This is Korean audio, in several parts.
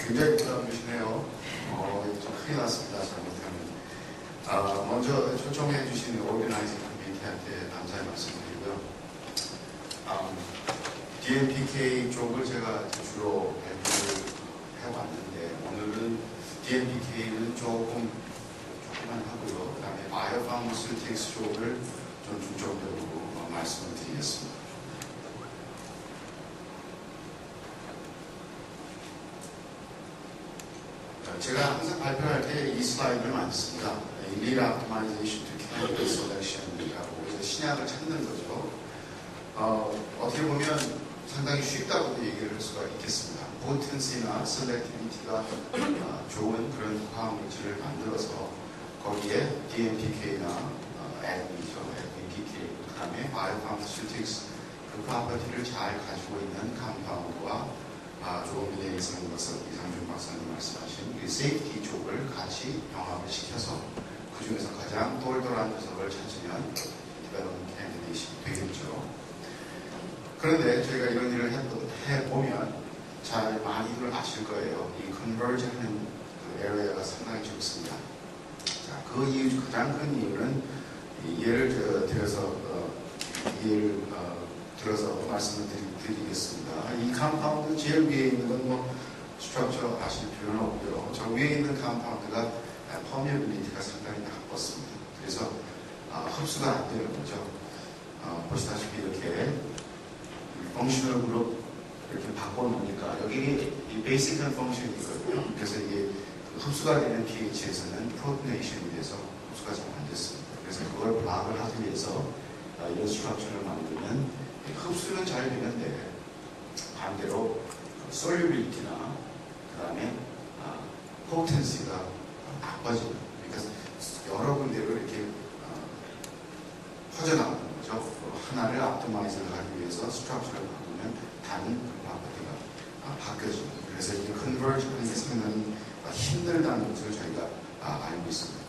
굉장히 부담 주시네요. 좀 큰일 났습니다. 잘못하면. 먼저 초청해 주신 오르가나이징 커뮤니티한테 감사의 말씀드리고요. DMPK 쪽을 제가 주로 발표를 해왔는데, 오늘은 DMPK는 조금만 하고요. 그 다음에 바이오파마스틱스 쪽을 좀 중점적으로 말씀을 드리겠습니다. 제가 항상 발표할 때 이 슬라이드를 많이 씁니다. Lead Optimization to Candidate Selection이라고 해서 신약을 찾는 거죠. 어떻게 보면 상당히 쉽다고도 얘기를 할 수가 있겠습니다. Potency나 Selectivity가 좋은 그런 화학물질을 만들어서 거기에 DMPK나 ADMPK, 그 다음에 Biopharmaceutics 그 프로퍼티를 잘 가지고 있는 컴파운드와 조금 전에 이상준 박사님 말씀하신 그 세이프티 쪽을 같이 병합을 시켜서 그 중에서 가장 똘똘한 녀석을 찾으면 디벨롭먼트 캔디데이트이 되겠죠. 그런데 저희가 이런 일을 해보면 잘 많이들 아실 거예요. 이 컨버지 하는 그 에리어가 상당히 적습니다. 자, 그 이유, 가장 큰 이유는 예를 들어서 말씀을 드리겠습니다. 이 컴파운드 제일 위에 있는 건 뭐 스트럭처 아실 필요는 없고요. 저 위에 있는 컴파운드가 퍼미어빌리티가 상당히 나빴습니다. 그래서 흡수가 안 되는 거죠. 보시다시피 이렇게 펑셔널 그룹 이렇게 바꿔놓으니까 여기 이 베이직한 펑션이거든요. 그래서 이게 흡수가 되는 pH에서는 프로토네이션이 돼서 흡수가 잘 안 됐습니다. 그래서 그걸 블락을 하기 위해서 이런 스트럭처를 만들면 흡수는 잘 되는데 반대로 솔유빌리티나 그 다음에 포텐시가 나빠집니다. 그러니까 여러 군데로 이렇게 퍼져나가는 거죠. 하나를 optimize를 하기 위해서 스트럭처를 바꾸면 다른 그 프로퍼티가 바뀌어집니다. 그래서 이게 컨버지 하는 게 상당히 힘들다는 것을 저희가 알고 있습니다.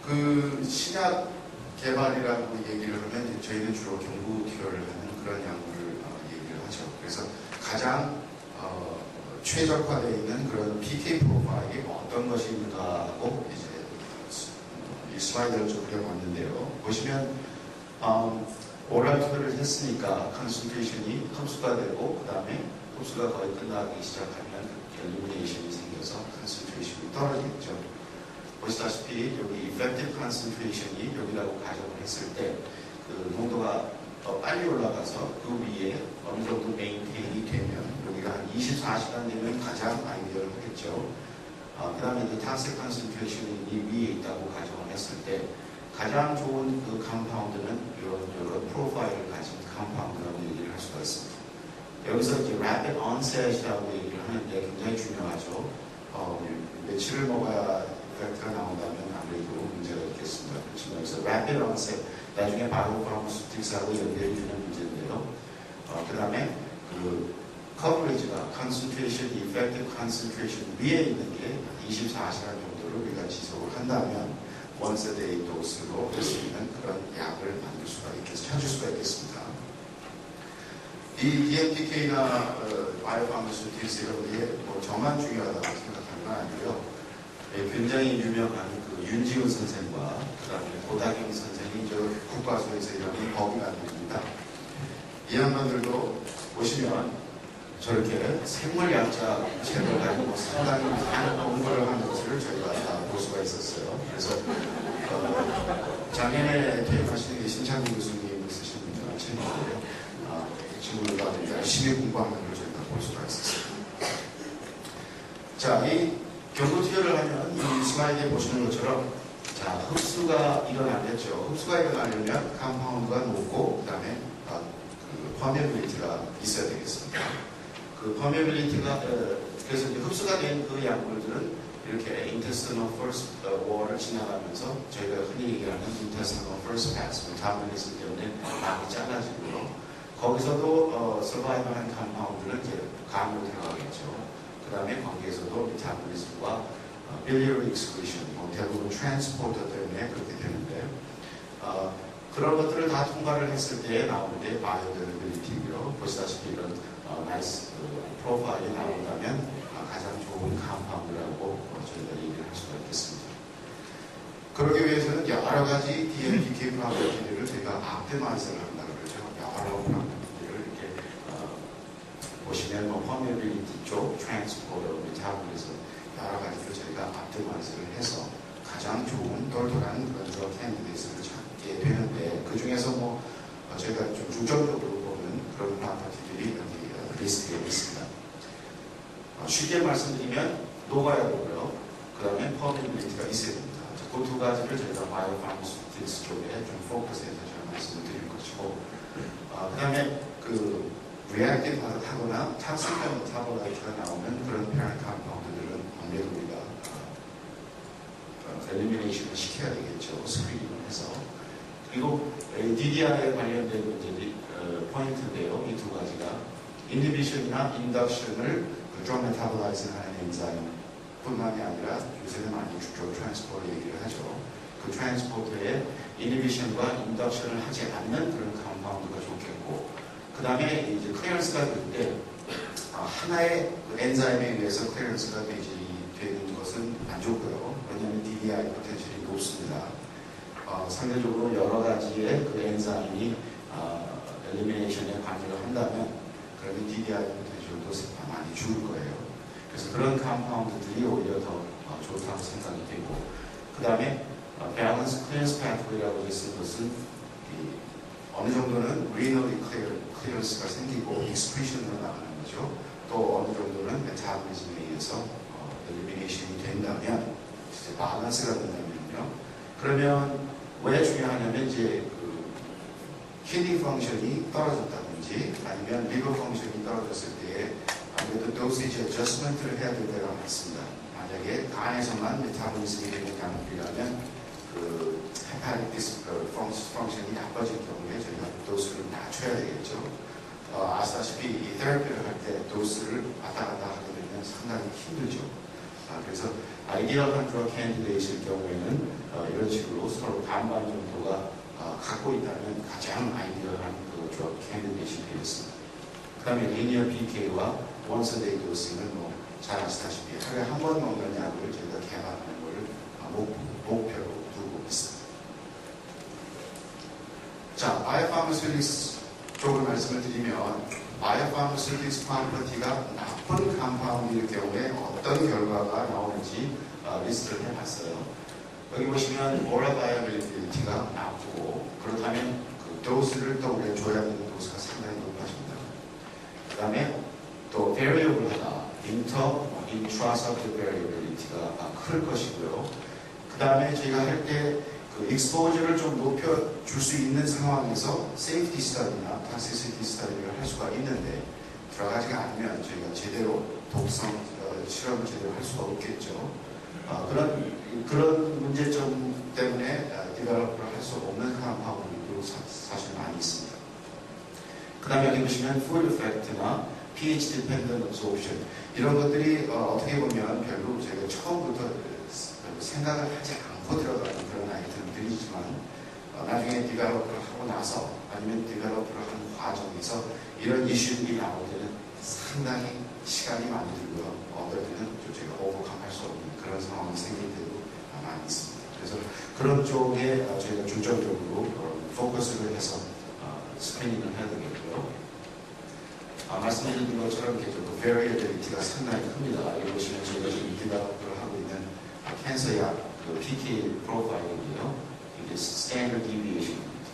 그 신약 개발이라고 얘기를 하면 저희는 주로 경구 투여를 하는 그런 약물을 얘기를 하죠. 그래서 가장 최적화되어 있는 그런 PK 프로파일이 어떤 것인가 하고 이제 이 슬라이드를 좀 그려봤는데요. 보시면 오랄 투여를 했으니까 컨센트레이션이 흡수가 되고 그 다음에 흡수가 거의 끝나기 시작하면 엘리미네이션이 생겨서 컨센트레이션이 떨어지겠죠. 보시다시피 여기 effective concentration이 여기라고 가정을 했을 때 그 농도가 더 빨리 올라가서 그 위에 어느 정도 메인테인이 되면 여기가 한 24시간 되면 가장 아이디어하겠죠. 그 다음에 이 toxic concentration이 이 위에 있다고 가정을 했을 때 가장 좋은 그 컴파운드는 이런 프로파일을 가진 컴파운드라고 얘기를 할 수가 있습니다. 여기서 이제 rapid onset이라고 얘기를 하는데 굉장히 중요하죠. 며칠을 먹어야 이펙트가 나온다면 아무래도 문제가 있겠습니다. 그렇지만 여기서 rapid onset, 나중에 바로 파마스틱스하고 연결해주는 문제인데요. 그 다음에 그 coverage가 concentration, effective concentration 위에 있는 게 24시간 정도를 우리가 지속을 한다면 once a day 도수로 할 수 있는 그런 약을 만들 수가 찾을 수가 있겠습니다. 이 DMPK나 바이오파마스틱스 이런 게 뭐 저만 중요하다고 생각하는 건 아니고요. 굉장히 유명한 그 윤지훈 선생과 그 다음에 고다경 선생이 저 국과수에서 일하는 법의관들입니다. 이 양반들도 보시면 저렇게 생물약자 책을 가지고 상당히 많은 공부를 하는 것을 저희가 다 볼 수가 있었어요. 그래서 작년에 퇴임하신 신창훈 교수님 쓰신 책인데요. 친구들과 열심히 공부하는 걸 저희가 볼 수가 있었어요. 자, 이 경구 투여를 하면 이 슬라이드에 보시는 것처럼 자, 흡수가 일어나겠죠. 흡수가 일어나려면 컴파운드가 높고 그 다음에 그 퍼미어빌리티가 있어야 되겠습니다. 그 퍼미어빌리티가 그래서 이제 흡수가 된 그 약물들은 이렇게 intestinal first wall을 지나가면서 저희가 흔히 얘기하는 intestinal first pass, 메타볼리즘 때문에 많이 잘라지고요. 거기서도 서바이벌한 컴파운드는 이제 감으로 들어가겠죠. 그 다음에 거기에서도 메타볼리즘과 biliary excretion, 대부분 트랜스포터 때문에 그렇게 되는데 그런 것들을 다 통과를 했을 때 나오는데 바이오데리빌리티고요. 보시다시피 이런 나이스 프로파일이 나온다면 가장 좋은 컴파운드라고 저희가 얘기를 할 수가 있겠습니다. 그러기 위해서는 여러 가지 DMPK 프로퍼티들을 저희가 optimize를 한다고 그러죠. 여러 프로퍼티들을 이렇게 보시면 permeability 쪽, transporter, metabolism 여러 가지로 저희가 optimize를 해서 가장 좋은 똘똘한 그런 드러그 캔디데이트를 찾게 되는데 그 중에서 저희가 좀 중점적으로 보는 그런 프로퍼티들이 여기 리스트에 있습니다. 쉽게 말씀드리면 녹아야 되고요. 그 다음에 permeability가 있어야 됩니다. 그 두 가지를 저희가 바이오파마스틱스 쪽에 좀 포커스해서 제가 말씀을 드릴 것이고 그 다음에 그 리액티브하거나 탑스한 메타볼라이트가 나오는 그런 페럴 컴파운드들은 아무래도 우리가 엘리미네이션을 시켜야 되겠죠. 스크리닝을 해서. 그리고 DDI에 관련된 문제들이 포인트인데요. 이 두 가지가 인히비션이나 인덕션을 드럭 메타볼라이즈 하는 엔자임 뿐만이 아니라 요새는 많이 주로 트랜스포터 얘기를 하죠. 그 트랜스포터의 인히비션과 인덕션을 하지 않는 그런 컴파운드가 좋겠고 그 다음에 이제 클리어런스가 될 때 하나의 그 엔자임에 의해서 클리어런스가 되는 것은 안 좋고요. 왜냐하면 DDI 포텐셜이 높습니다. 상대적으로 여러 가지의 그 엔자임이 엘리미네이션에 관여를 한다면 그러면 DDI 포텐셜도 많이 줄을 거예요. 그래서 그런 컴파운드들이 오히려 더 좋다고 생각이 되고 그 다음에 밸런스 클리어런스 패트웨이라고 했을 것은 어느 정도는 리너리 클리어런스가 생기고 익스크리션으로 나가는 거죠. 또 어느 정도는 메타볼리즘에 의해서 엘리미네이션이 된다면 이제 밸런스가 된다면요. 그러면 왜 중요하냐면 이제 그 키드니 펑션이 떨어졌다든지 아니면 리버 펑션이 떨어졌을 때에 아무래도 도시지 어저스먼트를 해야 될 때가 많습니다. 만약에 간에서만 메타볼리즘이 되는 약물이라면 그 헤파틱 디스크 펑션이 나빠질 경우에 저희가 도수를 낮춰야 되겠죠. 아시다시피 이 테라피를 할 때 도수를 왔다 갔다 하게 되면 상당히 힘들죠. 그래서 아이디얼한 드럭 캔디데이트일 경우에는 이런 식으로 서로 반반 정도가 갖고 있다면 가장 아이디얼한 그 드럭 캔디데이트이 되겠습니다. 그 다음에 리니어 PK와 원스 데이 도스는 잘 아시다시피 하루에 한 번 먹는 약을 저희가 개발하는 것을 목표로 두고 있습니다. 자, 바이오파마스틱스 쪽을 말씀을 드리면 바이오파마스틱스 프로퍼티가 나쁜 컴파운드일 경우에 어떤 결과가 나오는지 리스트를 해봤어요. 여기 보시면 오럴 바이오빌리티가 나쁘고 그렇다면 그 도스를 또 우리가 줘야 되는 도수가 상당히 높아집니다. 그 다음에 또 variable하다 intra-subject variability가 클 것이고요. 그 다음에 저희가 할 때 그 exposure를 좀 높여줄 수 있는 상황에서 safety study나 toxicity study를 할 수가 있는데 들어가지가 않으면 저희가 제대로 독성 실험을 제대로 할 수가 없겠죠. 그런 문제점 때문에 디벨롭을 할 수 없는 컴파운드도 사실 많이 있습니다. 그 다음에 여기 보시면 food effect나 pH dependent absorption 이런 것들이 어떻게 보면 별로 저희가 처음부터 생각을 하지 않고 들어가는 그런 아이템들이지만 나중에 디벨롭을 하고 나서 아니면 디벨롭을 하는 과정에서 이런 이슈들이 나올 때는 상당히 시간이 많이 들고요. 어떨 때는 저희가 오버컴할 수 없는 그런 상황이 생길 때도 많이 있습니다. 그래서 그런 쪽에 저희가 중점적으로 포커스를 해서 스크리닝을 해야 되겠고요. 말씀드린 것처럼 그 variability가 상당히 큽니다. 여기 보시면 저희가 지금 디벨롭을 하고 있는 캔서 약 그 PK 프로파일이고요. 이게 standard deviation입니다.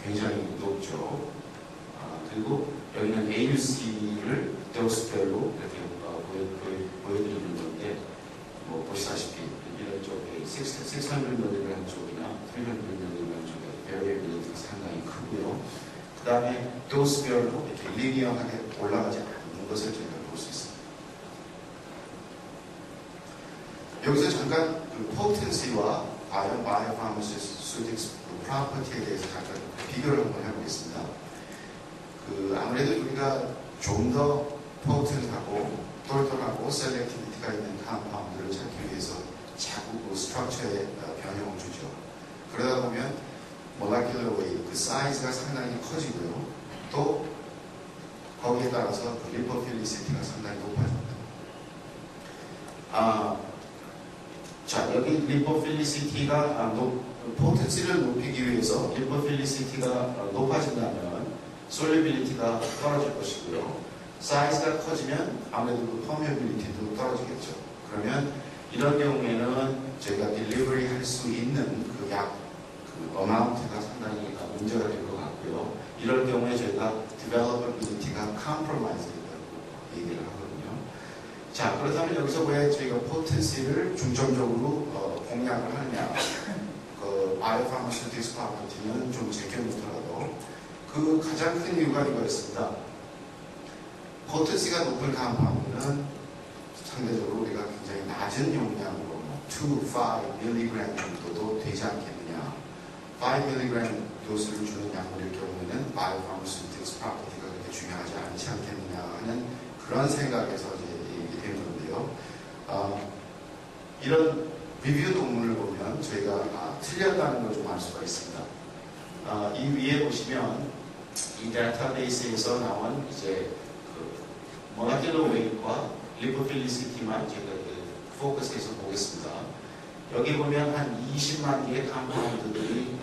굉장히 높죠. 그리고 여기는 AUC를 도스별로 이렇게 보여드리는 건데 보시다시피 이런 쪽에 600mg 쪽이나 300mg 쪽에 variability가 상당히 크고요. 그 다음에 도스별로 이렇게 리니어하게 올라가지 않는 것을 저희가 볼 수 있습니다. 여기서 잠깐 그 potency와 바이오파마스틱스 프로퍼티에 대해서 잠깐 비교를 한번 해보겠습니다. 아무래도 우리가 좀 더 potent하고 똘똘하고 셀렉티비티가 있는 컴파운드를 찾기 위해서 자꾸 그 스트럭처에 변형을 주죠. 그러다 보면 molecular weight, 그 사이즈가 상당히 커지고요. 또 거기에 따라서 그 리포필리시티가 상당히 높아집니다. 자, 여기 리포필리시티가 포텐시를 높이기 위해서 리포필리시티가 높아진다면 솔리빌리티가 떨어질 것이고요. 사이즈가 커지면 아무래도 그 퍼메어빌리티도 떨어지겠죠. 그러면 이런 경우에는 저희가 딜리버리 할 수 있는 그 어마운트가 상당히 문제가 될 것 같고요. 이럴 경우에 저희가 디벨로퍼빌리티가 컴프로마이즈 된다고 얘기를 하거든요. 자, 그렇다면 여기서 왜 저희가 포텐시를 중점적으로 공략을 하느냐. 그 바이오파마슈틱스 프로퍼티는 좀 제껴놓더라도 그 가장 큰 이유가 이거였습니다. 포텐시가 높은 컴파운드는 상대적으로 우리가 굉장히 낮은 용량으로 2-5mg 정도도 되지 않겠느냐. 5mg 도수를 주는 약물일 경우에는 바이오파마슈틱스 프로퍼티가 그렇게 중요하지 않지 않겠느냐 하는 그런 생각에서 이제 얘기된 건데요. 이런 리뷰 논문을 보면 저희가 틀렸다는 걸 좀 알 수가 있습니다. 이 위에 보시면 이 데이터베이스에서 나온 이제 그 모lecular weight과 리포필리시티만 제가 포커스해서 보겠습니다. 여기 보면 한 20만 개의 컴파운드들이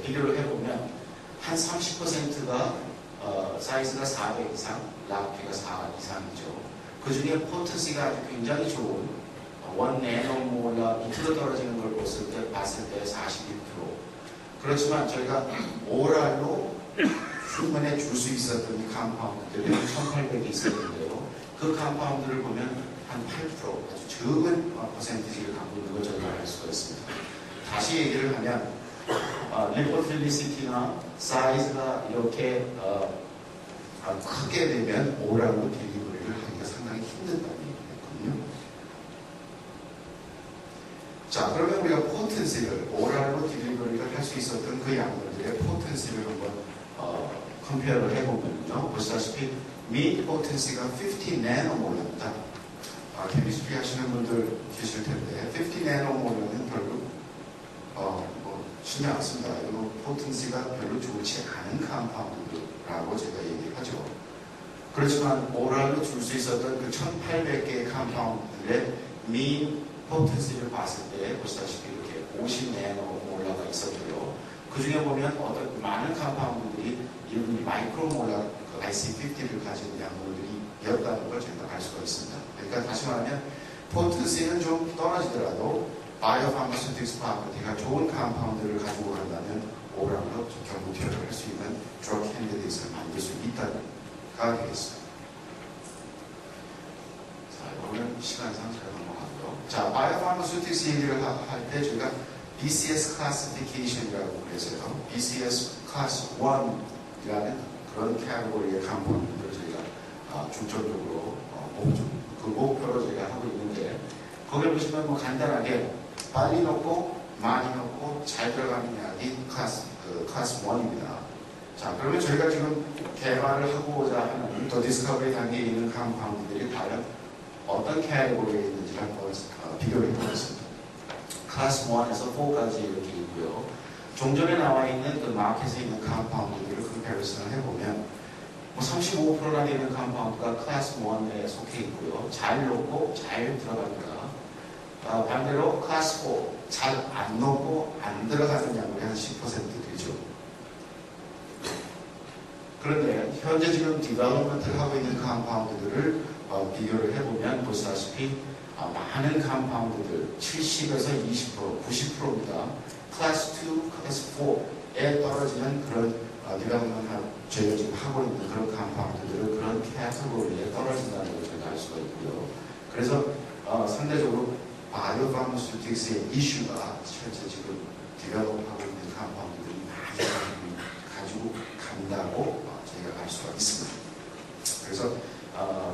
비교를 해보면 한 30%가 사이즈가 400 이상, 락피가 4 이상이죠. 그 중에 포텐시가 아주 굉장히 좋은 1 나노몰라 밑으로 떨어지는 걸 봤을 때 42%. 그렇지만 저희가 오랄로 휴먼에 줄 수 있었던 이 컴파운드들이 1800이 있었는데요. 그 컴파운드를 보면 한 8%, 아주 적은 퍼센티지를 갖고 있는 걸 저희가 알 수가 있습니다. 다시 얘기를 하면 리포필리시티나 사이즈가 이렇게 크게 되면 오랄로 딜리버리를 하기가 상당히 힘들다는 얘기거든요. 자, 그러면 우리가 포텐시를 오랄로 딜리버리를 할 수 있었던 그 약물들의 포텐시를 한번 컴페어를 해보면요. 보시다시피 미 포텐시가 50 나노몰입니다. 케미스트리 하시는 분들 계실 텐데 50 나노몰은 별로 신경 안 씁니다. 이거 포텐시가 별로 좋지 않은 컴파운드라고 제가 얘기하죠. 그렇지만 오랄로 줄 수 있었던 그 1800개의 컴파운드의 미 포텐시를 봤을 때 보시다시피 이렇게 50 나노몰라가 있었고요. 그 중에 보면 어떤 많은 컴파운드들이 이런 마이크로몰라 그 IC50를 가진 약물들이었다는 걸 저희가 알 수가 있습니다. 그러니까 다시 말하면 포텐시는 좀 떨어지더라도 바이오파마슈틱스 프로퍼티가 좋은 컴파운드를 가지고 간다면 오랄로 경구 투여를 할 수 있는 드러그 캔디데이트를 만들 수 있다가 되겠어요. 자, 이거는 시간상 잘 넘어가고요. 자, 바이오파마슈틱스 얘기를 할 때 저희가 BCS 클래시피케이션이라고 그래서요. BCS 클래스 1이라는 그런 캐테고리의 컴파운드를 저희가 중점적으로 그 목표로 저희가 하고 있는데 거기를 보시면 뭐 간단하게 빨리 넣고 많이 넣고 잘 들어가는 약이 클래스 1입니다. 자, 그러면 저희가 지금 개발을 하고자 하는 또 디스커버리 단계에 있는 컴파운드들이 과연 어떤 캐테고리에 있는지를 한번 비교해 보겠습니다. 클래스 1에서 4까지 이렇게 있고요. 종전에 나와 있는 그 마켓에 있는 컴파운드들을 컴패리슨을 해보면 뭐 35%나 되는 컴파운드가 클래스 1에 속해 있고요. 잘 녹고 잘 들어갑니다. 반대로 클래스 4, 잘 안 녹고 안 들어가는 약물이 한 10% 되죠. 그런데 현재 지금 디벨롭먼트를 하고 있는 컴파운드들을 비교를 해보면 보시다시피 많은 컴파운드들 70에서 20%, 90%입니다. 클래스 2, 클래스 4에 떨어지는 그런 디벨롭먼트 저희가 지금 하고 있는 그런 컴파운드들은 그런 캐테고리에 떨어진다는 걸 저희가 알 수가 있고요. 그래서 상대적으로 바이오파마슈틱스의 이슈가 실제 지금 디벨롭하고 있는 컴파운드들이 많이 가지고 간다고 저희가 알 수가 있습니다. 그래서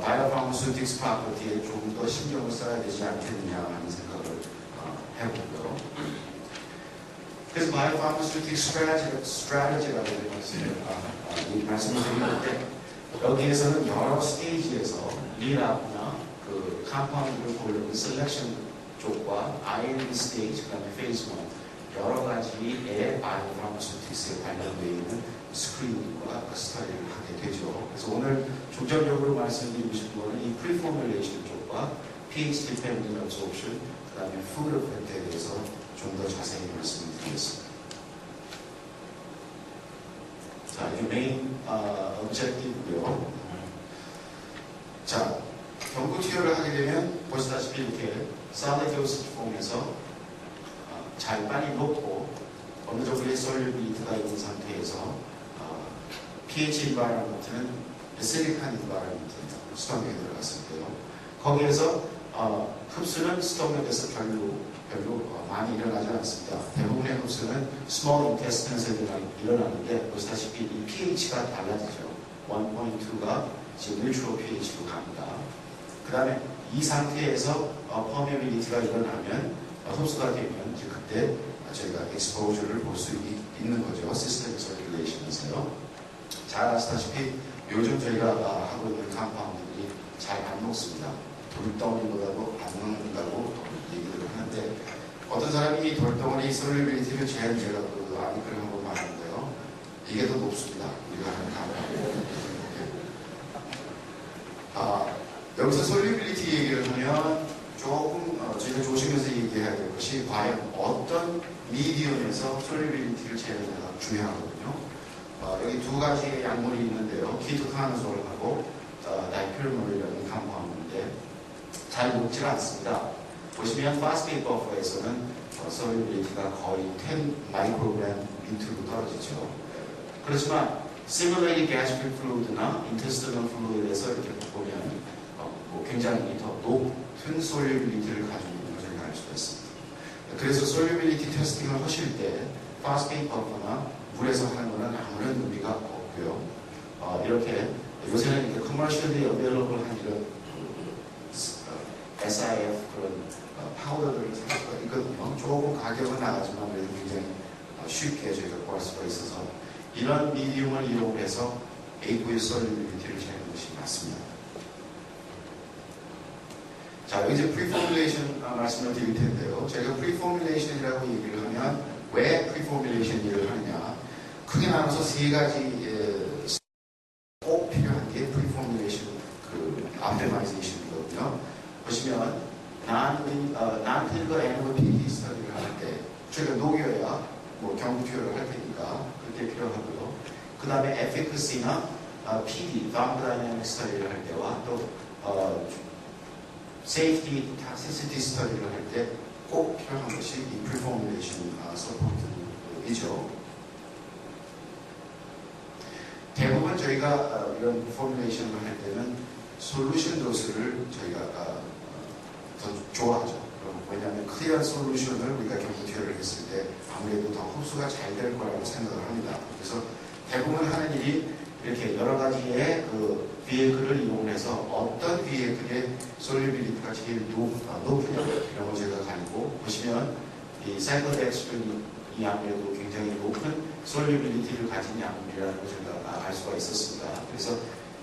바이오파마슈틱스 프로퍼티에 좀 더 신경을 써야 되지 않겠느냐 하는 생각을 해보고요. 그래서 바이오파마슈틱스 스트래티지라고 말씀을 드리는데 여기에서는 여러 스테이지에서 리랍이나 그 컴파운드를 고르는 셀렉션 쪽과 R&D 스테이지, 그 다음에 페이즈 1 여러 가지의 바이오파마슈틱스에 관련되어 있는 스크린과 스터디를 하게 되죠. 그래서 오늘 중점적으로 말씀드리고 싶은 거는 이 프리포뮬레이션 쪽과 pH dependent absorption, 그 다음에 food effect에 대해서 좀 더 자세히 말씀을 드리겠습니다. 자, 이게 메인 objective고요. 자, 경구 투여를 하게 되면 보시다시피 이렇게 solid dosage 폼에서 잘 빨리 녹고 어느 정도의 솔루빌리티가 있는 상태에서 pH environment는 acidic한 environment입니다. 수동력에 들어갔을 때요. 거기에서 흡수는 수동력에서 별로 많이 일어나지 않습니다. 대부분의 흡수는 small intestine에서 일어나는데 보시다시피 이 pH가 달라지죠. 1.2가 지금 neutral pH로 갑니다. 그 다음에 이 상태에서 permeability가 일어나면 흡수가 되면 이제 그때 저희가 exposure를 볼 수 있는 거죠. systemic circulation에서요. 잘 아시다시피 요즘 저희가 하고 있는 컴파운드들이 잘 안 녹습니다. 돌덩이보다도 안 녹는다고 얘기를 하는데 어떤 사람이 돌덩어리 솔루빌리티를 제한해라고 많이 그런 거 많은데요. 이게 더 높습니다. 우리가 하는 컴파운드. 여기서 솔루빌리티 얘기를 하면 조금 저희가 조심해서 얘기해야 될 것이 과연 어떤 미디엄에서 솔루빌리티를 제한하기가 중요하거든요. 여기 두 가지의 약물이 있는데요. 키토카노솔하고 다이필몰이라는 컴파운드인데 잘 녹지 않습니다. 보시면 파스페이트 버퍼에서는 솔루빌리티가 거의 10 마이크로그램 밑으로 떨어지죠. 그렇지만 simulated gastric fluid나 intestinal fluid에서 이렇게 보면 굉장히 더 높은 솔루빌리티를 가지고 있는 것을 알 수가 있습니다. 그래서 솔루빌리티 테스팅을 하실 때 파스페이트 버퍼나 물에서 하는 것은 아무런 의미가 없고요. 이렇게 요새는 이렇게 commercially available 한 이런 SIF 그런 파우더들을 살 수가 있거든요. 조금 가격은 나가지만 그래도 굉장히 쉽게 저희가 구할 수가 있어서 이런 미디움을 이용해서 액구의 솔루빌리티를 재는 것이 맞습니다. 자, 여기 이제 프리포뮬레이션 말씀을 드릴 텐데요. 저희가 프리포뮬레이션이라고 얘기를 하면 왜 프리포뮬레이션 일을 하느냐? 크게 나눠서 세 가지 꼭 필요한 게 프리포뮬레이션 optimization이거든요. 보시면 non-clinical animal PD 스터디를 할 때 저희가 녹여야 경구 투여를 할 테니까 그때 필요하고요. 그 다음에 efficacy나 PD, pharmacodynamic 스터디를 할 때와 또 safety, toxicity 스터디를 할 때 꼭 필요한 것이 이 프리포뮬레이션 서포트이죠. 대부분 저희가 이런 포뮬레이션을 할 때는 솔루션 도수를 저희가 더 좋아하죠. 왜냐하면 클리어 솔루션을 우리가 경구 투여를 했을 때 아무래도 더 흡수가 잘 될 거라고 생각을 합니다. 그래서 대부분 하는 일이 이렇게 여러 가지의 비에이크를 이용해서 어떤 비에이크의 솔루빌리티가 제일 높으냐 이런 걸 제가 가지고 보시면 이 사이클덱스트린 이 약물에도 굉장히 높은 솔루빌리티를 가진 약물이라는 걸 제가 알 수가 있었습니다. 그래서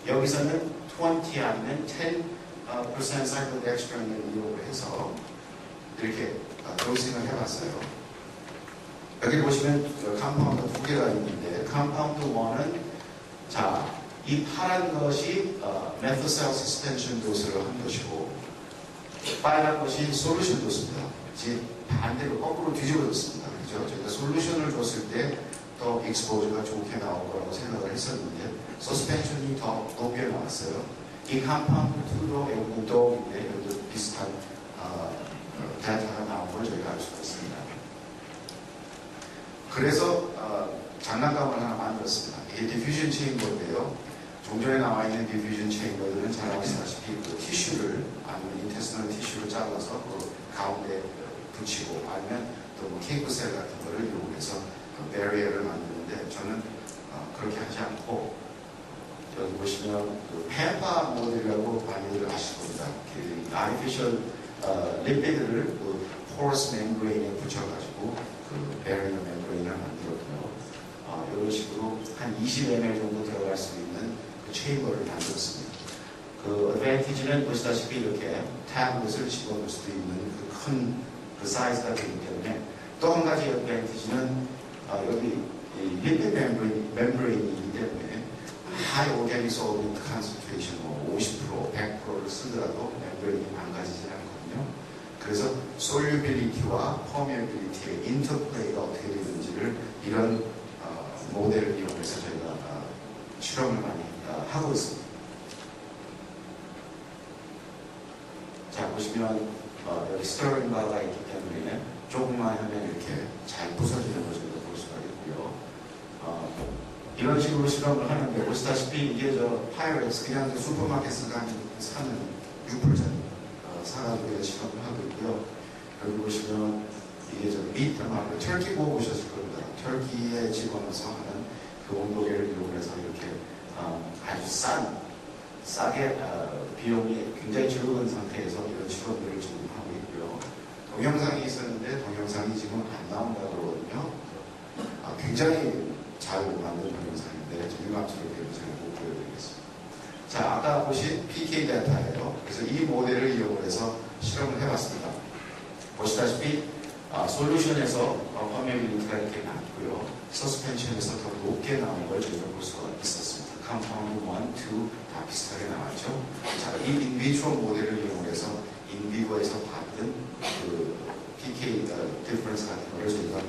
여기서는 20 아니면 10% 사이클덱스트린을 이용을 해서 이렇게 도싱을 해봤어요. 여기 보시면 컴파운드 두 개가 있는데 컴파운드 1은 자, 이 파란 것이 메트셀 서스펜션 도수를 한 것이고 빨간 것이 솔루션 도수입니다. 즉 반대로 거꾸로 뒤집어졌습니다. 그렇죠? 저희가 솔루션을 줬을 때 더 익스포즈가 좋게 나올 거라고 생각을 했었는데 서스펜션이 더 높게 나왔어요. 이 컴파운드 2도 무더기인데 여기도 비슷한 데이터가 나온 걸 저희가 알 수가 있습니다. 그래서 장난감을 하나 만들었습니다. 이게 디퓨전 체인버인데요. 종전에 나와 있는 디퓨전 체인버들은 잘 아시다시피 그 티슈를 아니면 인테스널 티슈를 잘라서 그 가운데 붙이고 아니면 또 뭐 케이크셀 같은 거를 이용해서 베리어를 만드는데 저는 그렇게 하지 않고 여기 보시면 그 펜파 모델이라고 많이들 아실 겁니다. 그 아티피셜 리피드를 그 포러스 멤브레인에 붙여가지고 그 베리어 멤브레인을 만들었고요. 이런 식으로 한 20ml 정도 들어갈 수 있는 그 체인버를 만들었습니다. 그 어드밴티지는 보시다시피 이렇게 태블릿을 집어넣을 수도 있는 그 큰 그 사이즈가 되기 때문에 또 한 가지 어드밴티지는 여기 이 리필 멤브레인이기 때문에 하이 오르가닉 솔벤트 컨센트레이션 50%, 100%를 쓰더라도 멤브레인이 망가지지 않거든요. 그래서 솔유빌리티와 퍼미어빌리티의 인터플레이가 어떻게 되는지를 이런 모델을 이용해서 저희가 실험을 많이 하고 있습니다. 자, 보시면 여기 스테로인 바가 있기 때문에 조금만 하면 이렇게 잘 부서지는 것을 볼 수가 있고요. 이런 식으로 실험을 하는데 보시다시피 이게 저 파이렉스 그냥 슈퍼마켓에서 사는 6% 사가지고 실험을 하고 있고요. 여기 보시면 이게 저 미트마크 터키 보고 보셨을 겁니다. 터키에 집어넣어서 하는 그 온도계를 이용해서 이렇게 아주 싸게 비용이 굉장히 적은 상태에서 이런 실험들을 지금 하고 있고요. 동영상이 있었는데 동영상이 지금 안 나온다고 그러거든요. 굉장히 잘 만든 동영상인데 유감스럽게 제가 못 보여드리겠습니다. 자, 아까 보신 PK 데이터예요. 그래서 이 모델을 이용해서 실험을 해봤습니다. 보시다시피 솔루션에서 퍼미어빌리티가 이렇게 낮고요. 서스펜션에서 더 높게 나온 걸 저희가 볼 수가 있었습니다. 컴파운드 1, 2 다 비슷하게 나왔죠. 자, 이 인비트로 모델을 이용해서 인비버에서 봤던 그 PK 디퍼런스 같은 거를 저희가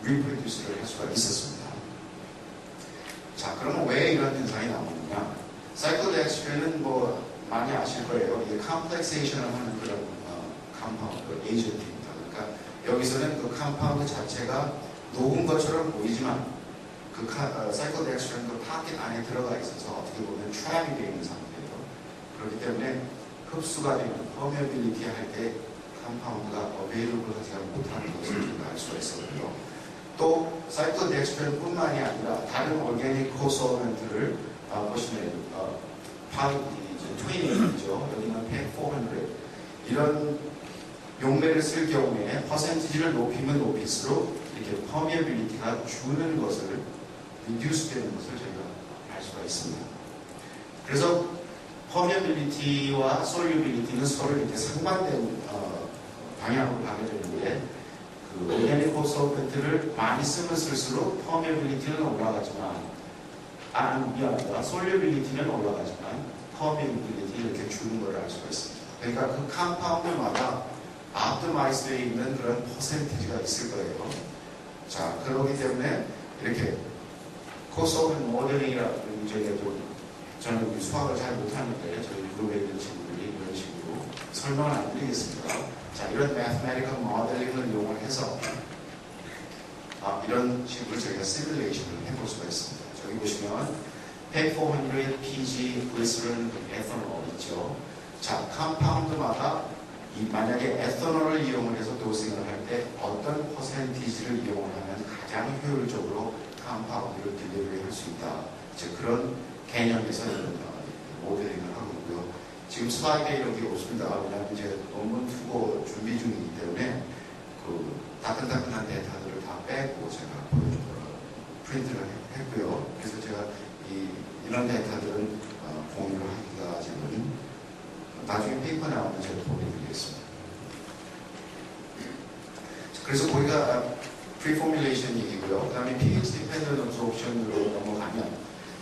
리프로듀스를 할 수가 있었습니다. 자, 그러면 왜 이런 현상이 나오느냐? 사이클덱스트린은 뭐 많이 아실 거예요. 이게 컴플렉세이션을 하는 그런 컴파운드 에이전트입니다. 그러니까 여기서는 그 컴파운드 자체가 녹은 것처럼 보이지만 그 사이클덱스트린 그 파켓 안에 들어가 있어서 어떻게 보면 트랩이 되어 있는 상태예요. 그렇기 때문에 흡수가 되는 퍼미어빌리티 할 때 컴파운드가 어베일러블 하지 못하는 것을 우리가 알 수가 있었고요. 또 사이클덱스트린 뿐만이 아니라 다른 오르가닉 코솔벤트를 보시면 트윈이죠. 여기는 100, 400 이런 용매를 쓸 경우에 퍼센티지를 높이면 높일수록 이렇게 퍼미어빌리티가 주는 것을 리듀스 되는 것을 저희가 알 수가 있습니다. 그래서 퍼미어빌리티와 솔유빌리티는 서로 이렇게 상반된 방향으로 가게 되는데 그 오르가닉 코솔벤트를 많이 쓰면 쓸수록 퍼미어빌리티는 올라가지만 미안합니다. 솔유빌리티는 올라가지만 퍼미어빌리티 이렇게 주는 걸 알 수가 있습니다. 그러니까 그 컴파운드마다 optimize 되어 있는 그런 퍼센티지가 있을 거예요. 자, 그렇기 때문에 이렇게 코스오브 모델링이라고 저는 수학을 잘 못하는데 저희 그룹에 있는 친구들이 이런 식으로 설명을 안 드리겠습니다. 자, 이런 mathematical modeling을 이용을 해서 이런 식으로 저희가 시뮬레이션을 해볼 수가 있습니다. 여기 보시면 100, 400 PG 글리세린, 에탄올 있죠. 자, 컴파운드마다 만약에 에탄올을 이용을 해서 도싱을 할 때 어떤 퍼센티지를 이용을 하면 가장 효율적으로 컴파운드를 딜리버리 할 수 있다. 즉 그런 개념에서 모델링을 하고 있고요. 지금 슬라이드에 이런 게 없습니다. 왜냐하면 이제 논문 투고 준비 중이기 때문에 그 따끈따끈한 데이터들을 다 빼고 제가 프린트를 했고요. 그래서 제가 이런 데이터들은 공유를 하기가 지금 나중에 페이퍼 나오면 제가 보내드리겠습니다. 그래서 거기가 프리포뮬레이션 얘기고요. 그 다음에 pH 디펜던트 absorption으로 넘어가면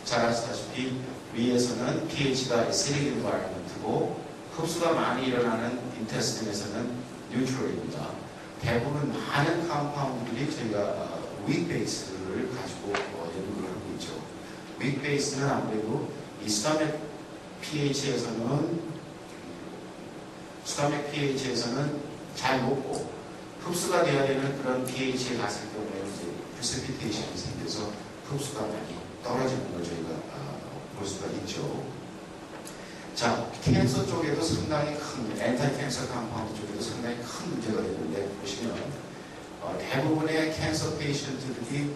잘 아시다시피 위에서는 pH가 acidic environment고 흡수가 많이 일어나는 인테스틴에서는 뉴트럴입니다. 대부분 많은 컴파운드들이 저희가 weak base를 가지고 연구를 하고 있죠. weak base는 아무래도 이 stomach pH에서는 잘 녹고 흡수가 되어야 되는 그런 pH에 갔을 경우에 이제 precipitation 생겨서 흡수가 많이 떨어지는 걸 저희가 볼 수가 있죠. 자, 캔서 쪽에도 상당히 큰, 엔타이캔서 컴파운드 쪽에도 상당히 큰 문제가 되는데 보시면 대부분의 캔서 페이션트들이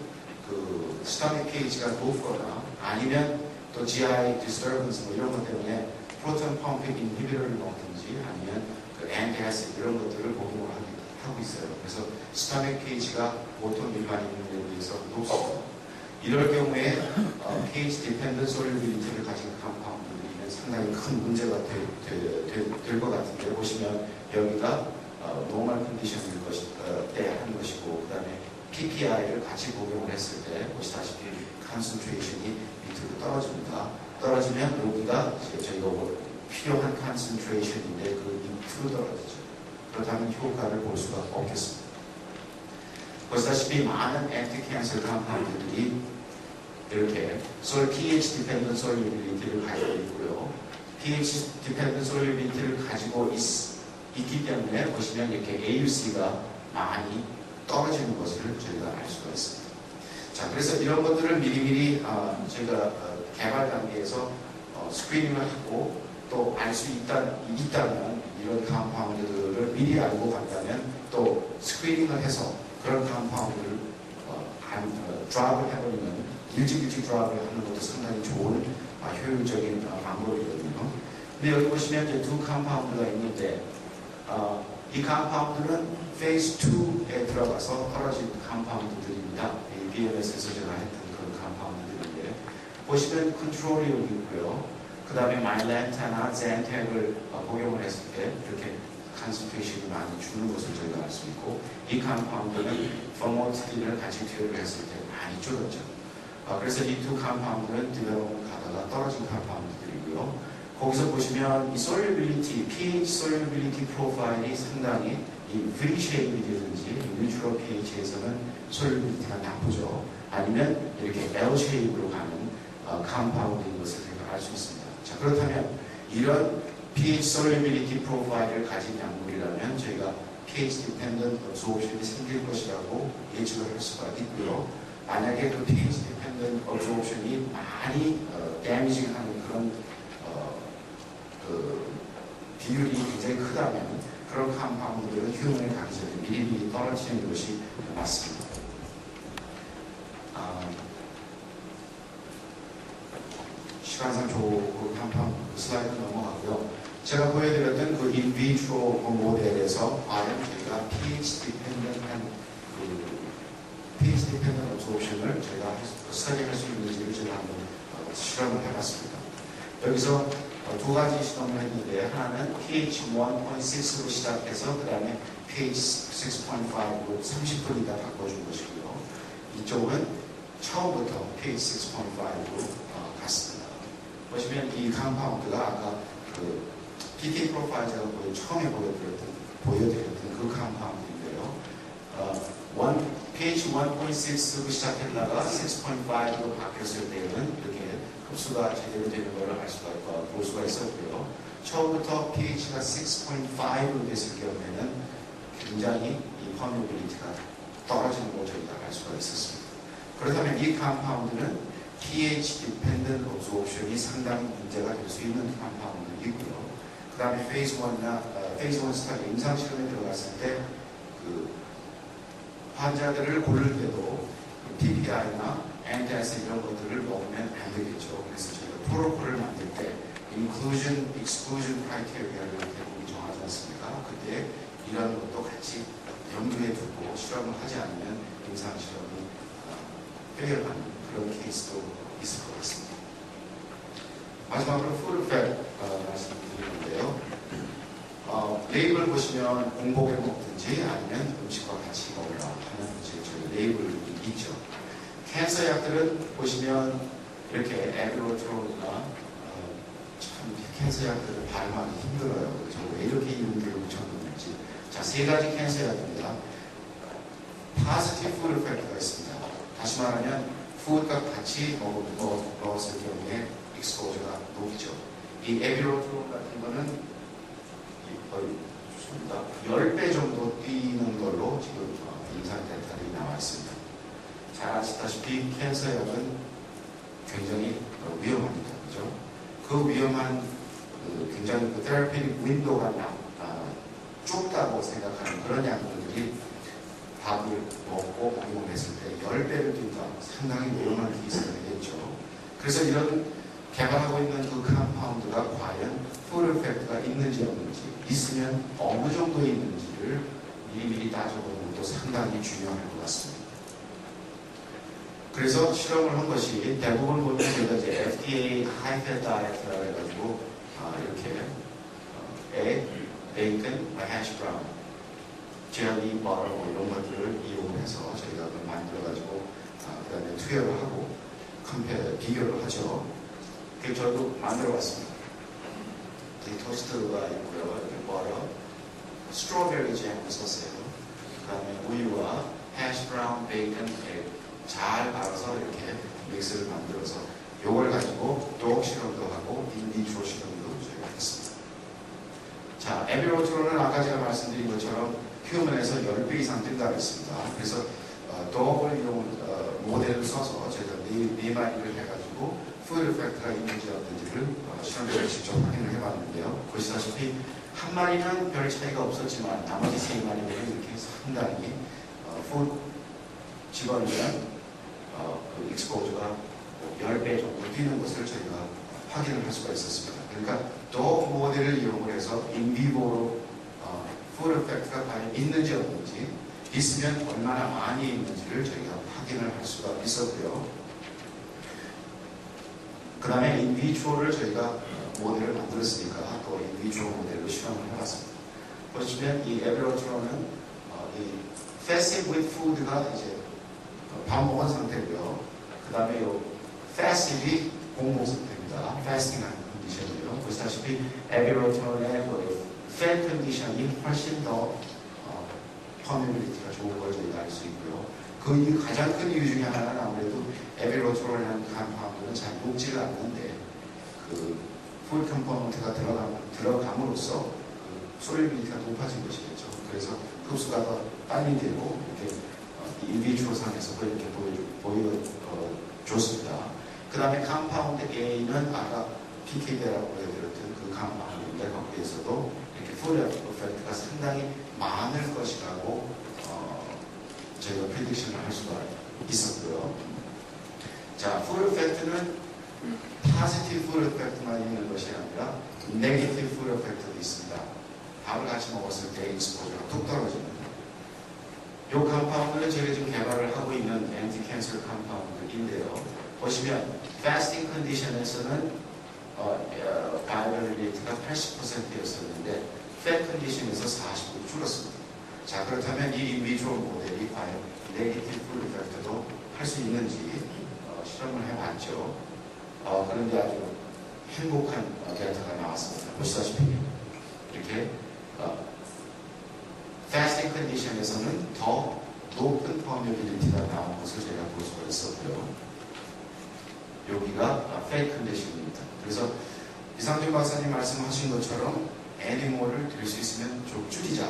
그 스토믹 pH가 높거나 아니면 또 GI disturbance 뭐 이런 것 때문에 프로톤 펌핑 인히비터를 먹든지 아니면 그 엔티아시드 이런 것들을 복용을 하고 있어요. 그래서 스토믹 pH가 보통 일반인들에 비해서 높습니다. 이럴 경우에 pH 디펜던트 솔유빌리티를 가진 컴파운드들이 상당히 큰 문제가 될 것 같은데 보시면 여기가 노멀 컨디션일 때 하는 것이고, 그 다음에 PPI를 같이 복용을 했을 때 보시다시피 컨센트레이션이 밑으로 떨어집니다. 떨어지면 여기가 저희가 필요한 컨센트레이션인데 그 밑으로 떨어지죠. 그렇다면 효과를 볼 수가 없겠습니다. 보시다시피 많은 앤티캔서 컴파운드들이 이렇게 pH 디펜던트 솔유빌리티를 가지고 있고요. pH 디펜던트 솔유빌리티를 가지고 있기 때문에 보시면 이렇게 AUC가 많이 떨어지는 것을 저희가 알 수가 있습니다. 자, 그래서 이런 것들을 미리미리 저희가 개발 단계에서 스크리닝을 하고 또 알 수 있다면 이런 컴파운드들을 미리 알고 간다면 또 스크리닝을 해서 그런 컴파운드를 드랍을 해버리면 일찍 드랍을 하는 것도 상당히 좋은 효율적인 방법이거든요. 근데 여기 보시면 이제 두 컴파운드가 있는데 이 컴파운드는 페이즈 2에 들어가서 떨어진 컴파운드들입니다. 이 BMS에서 제가 했던 그런 컴파운드들인데 보시면 컨트롤이 여기 있고요. 그 다음에 마일렌타나 젠텍을 복용을 했을 때 이렇게 컨센트레이션이 많이 주는 것을 저희가 알 수 있고 이 컴파운드는 포모티딘을 같이 투여를 했을 때 많이 줄었죠. 그래서 이 두 컴파운드는 디벨롭을 가다가 떨어진 컴파운드들이고요. 거기서 보시면 이 솔유빌리티, pH 솔유빌리티 프로파일이 상당히 이 V-쉐입이라든지 뉴트럴 pH에서는 솔유빌리티가 나쁘죠. 아니면 이렇게 L-쉐입으로 가는 컴파운드인 것을 제가 알 수 있습니다. 자, 그렇다면 이런 pH 솔유빌리티 프로파일을 가진 약물이라면 저희가 pH 디펜던트 absorption이 생길 것이라고 예측을 할 수가 있고요. 만약에 그 pH 디펜던트 absorption이 많이 데미징하는 그런 비율이 굉장히 크다면 그런 컴파운드들은 휴먼에 가기 전에 미리미리 떨어지는 것이 맞습니다. 시간상 그 컴파운드 슬라이드 넘어가고요. 제가 보여드렸던 그 인비트로 모델에서 과연 저희가 pH 디펜던트 absorption을 저희가 스터디할 수 있는지를 제가 한번 실험을 해봤습니다. 여기서 두 가지 시험을 했는데 하나는 pH 1.6로 시작해서 그 다음에 pH 6.5로 30분 있다 바꿔준 것이고요. 이쪽은 처음부터 pH 6.5로 갔습니다. 보시면 이 컴파운드가 아까 그 PK 프로파일 제가 처음에 보여드렸던 그 컴파운드인데요. pH 1.6로 시작했다가 6.5로 바뀌었을 때는 이렇게 흡수가 제대로 되는 것을 볼 수가 있었고요. 처음부터 pH가 6.5로 됐을 경우에는 굉장히 이 퍼미빌리티가 떨어지는 걸 저희가 알 수가 있었습니다. 그렇다면 이 컴파운드는 pH 디펜던트 absorption이 상당히 문제가 될 수 있는 컴파운드이고요. 그 다음에 페이즈 1 스타디 임상 실험에 들어갔을 때 그 환자들을 고를 때도 PPI나 엔티아이스 이런 것들을 먹으면 안 되겠죠. 그래서 저희가 프로토콜을 만들 때 inclusion, exclusion criteria를 대부분 정하지 않습니까? 그때 이런 것도 같이 염두에 두고 실험을 하지 않으면 임상 실험이 페일하는 그런 케이스도 있을 것 같습니다. 마지막으로 푸드 팹 말씀드리는데요. 레이블 보시면 공복에 먹든지 아니면 음식과 같이 먹으라 하는 저희 레이블이 있죠. 캔서 약들은 보시면 이렇게 에비로트론이나 참 캔서 약들을 발음하기 힘들어요. 저 왜 이렇게 이름들을 붙였는지. 자, 세 가지 캔서 약입니다. 파지티브 푸드 팩터가 있습니다. 다시 말하면 푸드과 같이 먹었을 경우에 익스포저가 높죠. 이 에비로트론 같은 거는 거의 10배 정도 뛰는 걸로 지금 임상 데이터들이 나와 있습니다. 잘 아시다시피 캔서 약은 굉장히 위험합니다. 그죠? 그 위험한 굉장히 그 테라피틱 윈도가 좁다고 생각하는 그런 약물들이 밥을 먹고 복용했을 때 10배를 뛴다. 상당히 위험한 케이스가 되겠죠. 그래서 이런 개발하고 있는 그 컴파운드가 과연 푸드 팩트가 있는지 없는지, 있으면 어느 정도에 있는지를 미리미리 따져보는 것도 상당히 중요할 것 같습니다. 그래서 실험을 한 것이 대부분 보면 저희가 이제 FDA 하이패 다이어트라고 해가지고 이렇게 egg, bacon, hash brown 젤리, 버터 뭐 이런 것들을 이용해서 저희가 그걸 만들어가지고 그 다음에 투여를 하고 비교를 하죠. 그래서 저도 만들어봤습니다. 이 토스트가 있고요. 이렇게 버터, 스트로베리 잼을 썼어요. 그 다음에 우유와 해시 브라운, 베이컨, 에그 잘 갈아서 이렇게 믹스를 만들어서 이걸 가지고 독 실험도 하고 인비트로 실험도 저희가 했습니다. 자, 에비로트로는 아까 제가 말씀드린 것처럼 휴먼에서 10배 이상 뜬다고 했습니다. 그래서 독을 모델을 써서 저희가 리마인드를 해가지고 푸드 이펙트가 있는지 없는지를 실험적으로 직접 확인을 해봤는데요. 보시다시피 한 마리는 별 차이가 없었지만 나머지 3마리는 이렇게 상당히 푸드 집어넣으면 그 익스포즈가 10배 정도 뛰는 것을 저희가 확인을 할 수가 있었습니다. 그러니까 독 모델을 이용을 해서 인비보로 푸드 이펙트가 과연 있는지 없는지 있으면 얼마나 많이 있는지를 저희가 확인을 할 수가 있었고요. 그 다음에 인비트로를 저희가 모델을 만들었으니까 또 인비트로 모델로 실험을 해봤습니다. 보시면 이 에비로트로는 이 fasted with food가 이제 밥 먹은 상태고요. 그 다음에 이 fasted이 공복 상태입니다. fasting 하는 컨디션이고요. 보시다시피 에비로트론의 fat 컨디션이 훨씬 더 퍼메빌리티가 좋은 걸 저희가 알 수 있고요. 그 가장 큰 이유 중에 하나는 아무래도 에비로트론이라는 컴파운드는 잘 녹지를 않는데 그 풀 컴포넌트가 들어감으로써 그 솔리빌리티가 높아진 것이겠죠. 그래서 흡수가 더 빨리 되고 이렇게 인비트로상에서 그렇게 보여줬습니다. 그 다음에 컴파운드 A는 아까 PK대라고 보여드렸던 그 컴파운드인데 거기에서도 이렇게 풀 이펙트가 상당히 많을 것이라고 저희가 프리딕션을 할 수가 있었고요. 자, 풀 이펙트는 포지티브 풀 이펙트만 있는 것이 아니라 네거티브 풀 이펙트도 있습니다. 밥을 같이 먹었을 때 익스포저가 뚝 떨어집니다. 이 컴파운드는 저희가 지금 개발을 하고 있는 앤티캔서 컴파운드인데요. 보시면 패스팅 컨디션에서는 바이오빌리티가 80%였었는데 팻 컨디션에서 40% 줄었습니다. 자, 그렇다면 이 인비트로 모델이 과연 네거티브 풀 이펙트도 할 수 있는지 실험을 해봤죠. 그런데 아주 행복한 데이터가 나왔습니다. 보시다시피 이렇게 패스팅 컨디션에서는 더 높은 퍼메빌리티가 나온 것을 제가 볼 수가 있었고요. 여기가 팻 컨디션입니다. 그래서 이상준 박사님 말씀하신 것처럼 애니몰을 될 수 있으면 좀 줄이자.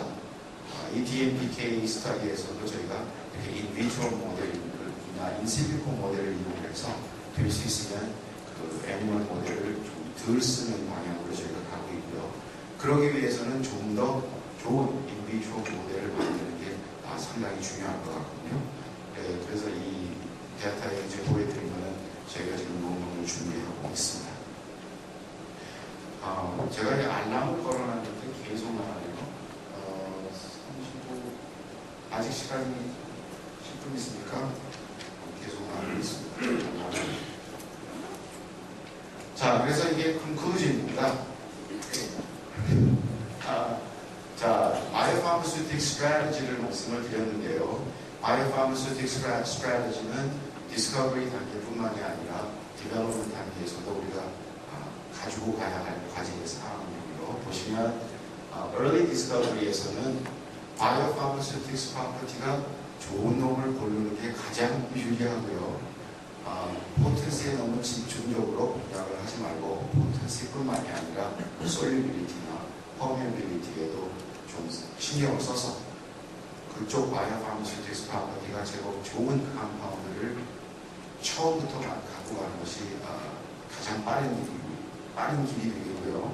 이 DMPK 스터디에서도 저희가 이렇게 인비트로 모델이나 인실리코 모델을 이용해서 될 수 있으면 그 애니멀 모델을 좀 덜 쓰는 방향으로 저희가 가고 있고요. 그러기 위해서는 좀 더 좋은 인비트로 모델을 만드는 게 상당히 중요할 것 같거든요. 그래서 이 데이터에 이제 보여드린 거는 저희가 지금 논문을 준비하고 있습니다. 제가 이제 알람을 걸어놨는데 계속 나가네요. 35, 아직 시간이 10분 있으니까 계속 나가고 있습니다. 자, 그래서 이게 컨클루전입니다. 자, 바이오파마스유틱 스트래티지를 말씀을 드렸는데요. 바이오파마스유틱 스트래티지는 디스커버리 단계뿐만이 아니라 디벨롭먼트 단계에서도 우리가 가지고 가야 할 과제의 사항이고요. 보시면 early discovery에서는 바이오파마스유틱스 프로퍼티가 좋은 놈을 고르는 게 가장 유리하고요. 포텐시에 너무 집중적으로 공략을 하지 말고 포텐시뿐만이 아니라 솔리빌리티나 퍼메빌리티에도 좀 신경을 써서 그쪽 바이오파마스유틱스 프로퍼티가 제법 좋은 컴파운드를 처음부터 갖고 가는 것이 가장 빠른 길이 되고요.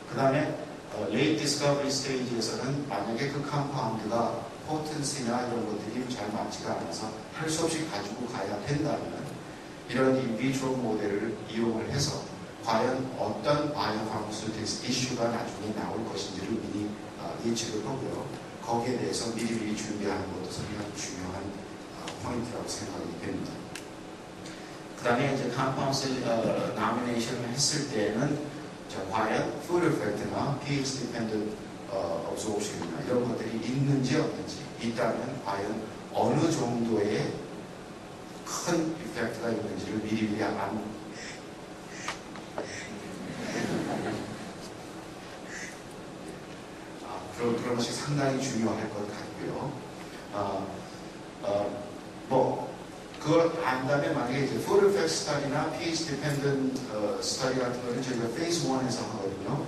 그 다음에 레이트 디스커버리 스테이지에서는 만약에 그 컴파운드가 포텐시나 이런 것들이 잘 맞지가 않아서 할 수 없이 가지고 가야 된다면 이런 인비트로 모델을 이용을 해서 과연 어떤 바이오파마스유틱스 이슈가 나중에 나올 것인지를 미리 예측을 하고요. 거기에 대해서 미리미리 준비하는 것도 상당히 중요한 포인트라고 생각이 됩니다. 그 다음에 이제 컴파운드 노미네이션을 했을 때는 과연 푸드 이펙트나 pH 디펜던트 업소옵션이나 이런 것들이 있는지 없는지, 있다면 과연 어느 정도의 큰 이펙트가 있는지를 미리미리 그런 것이 상당히 중요할 것 같고요. 그걸 안다면 만약에 이제 Food Effect Study나 pH Dependent Study 같은 거는 저희가 Phase 1에서 하거든요.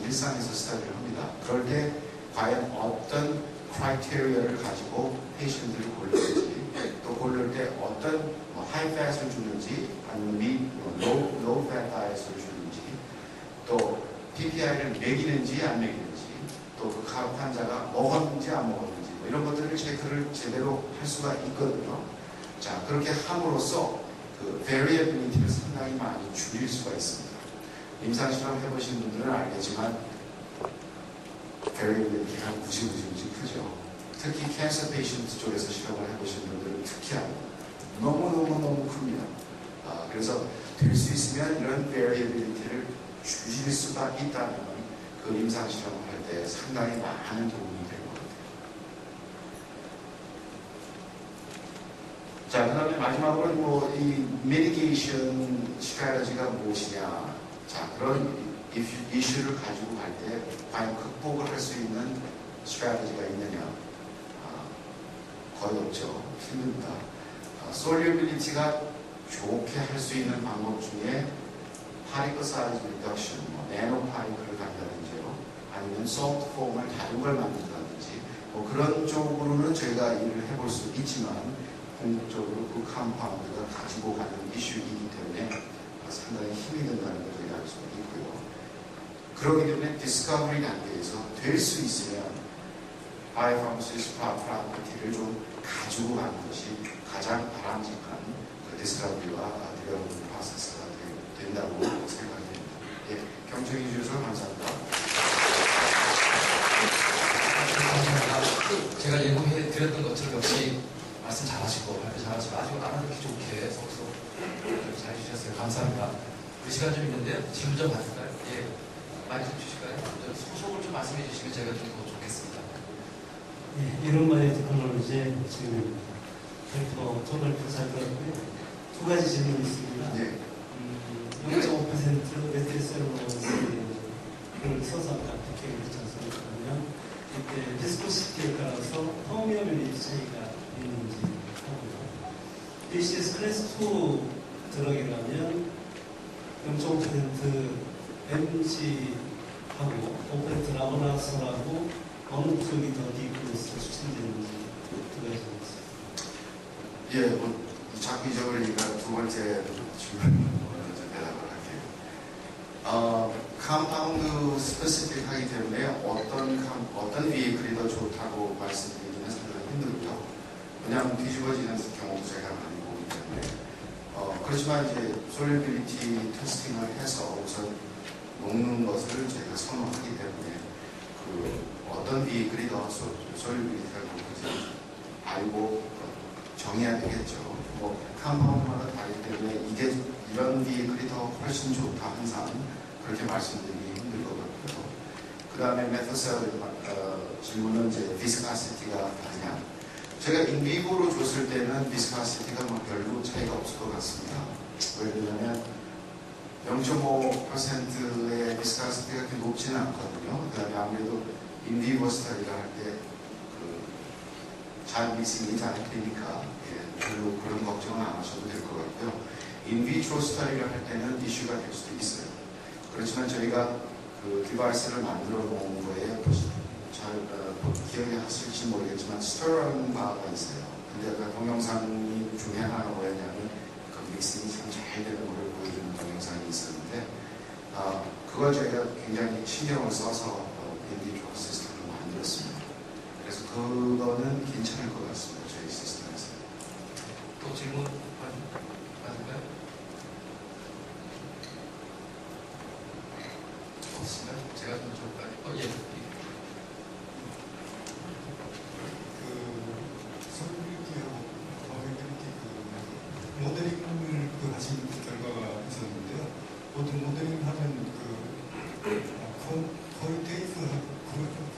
일상에서 스터디를 합니다. 그럴 때 과연 어떤 크라이테리아를 가지고 페이션트를 고르는지, 또 고를 때 어떤 하이 팻을 주는지 아니면 로우 팻 다이어트를 주는지, 또 PPI를 먹이는지 안 먹이는지, 또 그 환자가 먹었는지 안 먹었는지 이런 것들을 체크를 제대로 할 수가 있거든요. 자, 그렇게 함으로써 그 variability를 상당히 많이 줄일 수가 있습니다. 임상실험 해보신 분들은 알겠지만 variability가 무지 크죠. 특히 캔서 페이션트 쪽에서 실험을 해보신 분들은 특히 너무 큽니다. 그래서 될 수 있으면 이런 variability를 줄일 수가 있다면 그 임상실험을 할 때 상당히 많은 도움이 될 것 같아요. 자, 그 다음에 마지막으로 이 mitigation strategy가 무엇이냐. 자, 그런 이슈를 가지고 갈 때 과연 극복을 할 수 있는 strategy가 있느냐. 거의 없죠. 힘듭니다. solubility가 좋게 할 수 있는 방법 중에 particle size reduction, nano particle을 간다든지요. 아니면 soft form을 다른 걸 만든다든지 그런 쪽으로는 저희가 일을 해볼 수 있지만 궁극적으로 그 컴파운드가 가지고 가는 이슈이기 때문에 상당히 힘이 든다는 걸 저희가 알 수가 있고요. 그렇기 때문에 디스커버리 단계에서 될 수 있으면 바이오파마시스 프로퍼티를 좀 가지고 가는 것이 가장 바람직한 그 디스커버리와 디벨롭먼트 프로세스가 된다고 생각합니다. 예, 경청해 주셔서 감사합니다. 제가 예고해 드렸던 것처럼 역시 말씀 잘하시고 발표 잘하시고 아주 알아듣기 좋게 속속 잘 해주셨어요. 감사합니다. 그 시간 좀 있는데 질문 좀 받을까요? 예, 많이 좀 주실까요? 소속을 좀 말씀해 주시면 제가 좀 더 좋겠습니다. 예, 이런 말의 테크놀로지 지금 발표 잘 들었고요. 두 가지 질문이 있습니다. 네. 0.5% 베트셀러를 써서 어떻게 그렇지 않습니까? 이때 비스코시티에 따라서 퍼미어빌리티 차이가 있는지 하고요. BCS 클래스 2 드럭이라면 0.5% MG하고 5% 라보나솔하고 어느 쪽이 더 디크로스로 추천되는지 두 가지 있습니다. 예, 장기적으로니까 두 번째 질문 대답을 할게요. 컴파운드 스페시픽하기 때문에 어떤 비클이 더 좋다고 말씀드리기는 상당히 힘들고요. 왜냐하면 뒤집어지는 경우도 제가 많이 보기 때문에. 그렇지만 이제 솔리빌리티 테스팅을 해서 우선 녹는 것을 저희가 선호하기 때문에 어떤 비클이 더 솔리빌리티가 높은지 알고 정해야 되겠죠. 컴파운드마다 다르기 때문에 이런 비클이 더 훨씬 좋다 항상 그렇게 말씀드리기 힘들 것 같고요. 그 다음에 메타셀 질문은 이제 비스카시티가 다르냐. 제가 인비보로 줬을 때는 비스카시티가 별로 차이가 없을 것 같습니다. 왜 그러냐면 0.5%의 비스카시티가 그렇게 높지는 않거든요. 그 다음에 아무래도 인비보 스터디를 할 때 잘 믹싱이 잘 되니까 별로 그런 걱정은 안 하셔도 될 것 같고요. 인비트로 스터디를 할 때는 이슈가 될 수도 있어요. 그렇지만 저희가 그 디바이스를 만들어 놓은 거에 잘 기억이 하실지 모르겠지만 스토어라는 바가 있어요. 근데 그 동영상 중에 하나가 뭐였냐면 그 믹싱이 참 잘 되는 걸 보여주는 동영상이 있었는데 그걸 저희가 굉장히 신경을 써서 인비트로 시스템을 만들었습니다. 그래서 그거는 괜찮을 것 같습니다. 저희 시스템에서. 또 질문 받을까요? 없으면 제가 좀 좋을까요? 예. 솔리빌리티하고 버리빌리티 모델링을 하신 결과가 있었는데요. 보통 모델링 하면 퀄리테이티브하고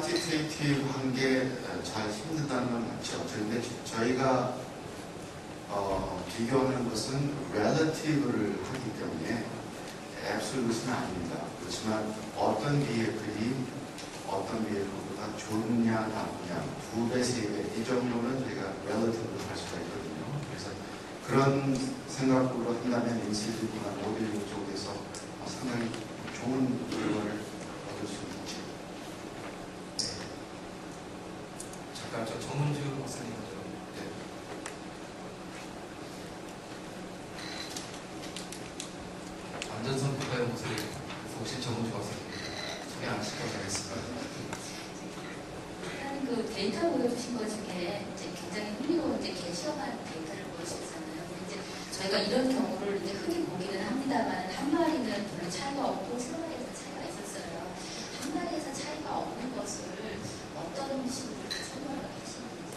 ኳ티테이티브한 게 잘 힘든다는 건 맞죠. 그런데 저희가 비교하는 것은 relative를 하기 때문에 absolute는 아닙니다. 그렇지만 어떤 비핵들이 어떤 비핵보다 좋냐 나쁘냐 2배, 3배 이 정도는 저희가 relative로 할 수가 있거든요. 그래서 그런 생각으로 한다면 인시드나 모델링 쪽에서 상당히 좋은 결과를 얻을 수 있죠. 잠깐 저 정은주 박사님 좀. 네. 안전선 국가연구소에 오신 정은주 박사님 소개 안 시켜서 하겠습니다. 일단 그 데이터 보여주신 것 중에 이제 굉장히 흥미로운 이제 개시험한 데이터를 보여주셨잖아요. 이제 저희가 이런 경우를 이제 흔히 보기는 합니다만 한 마리는 별로 차이가 없고 세 마리에서 차이가 있었어요. 한 마리에서 차이가 없는 것을 어떤 식으로 설명을 하시는지.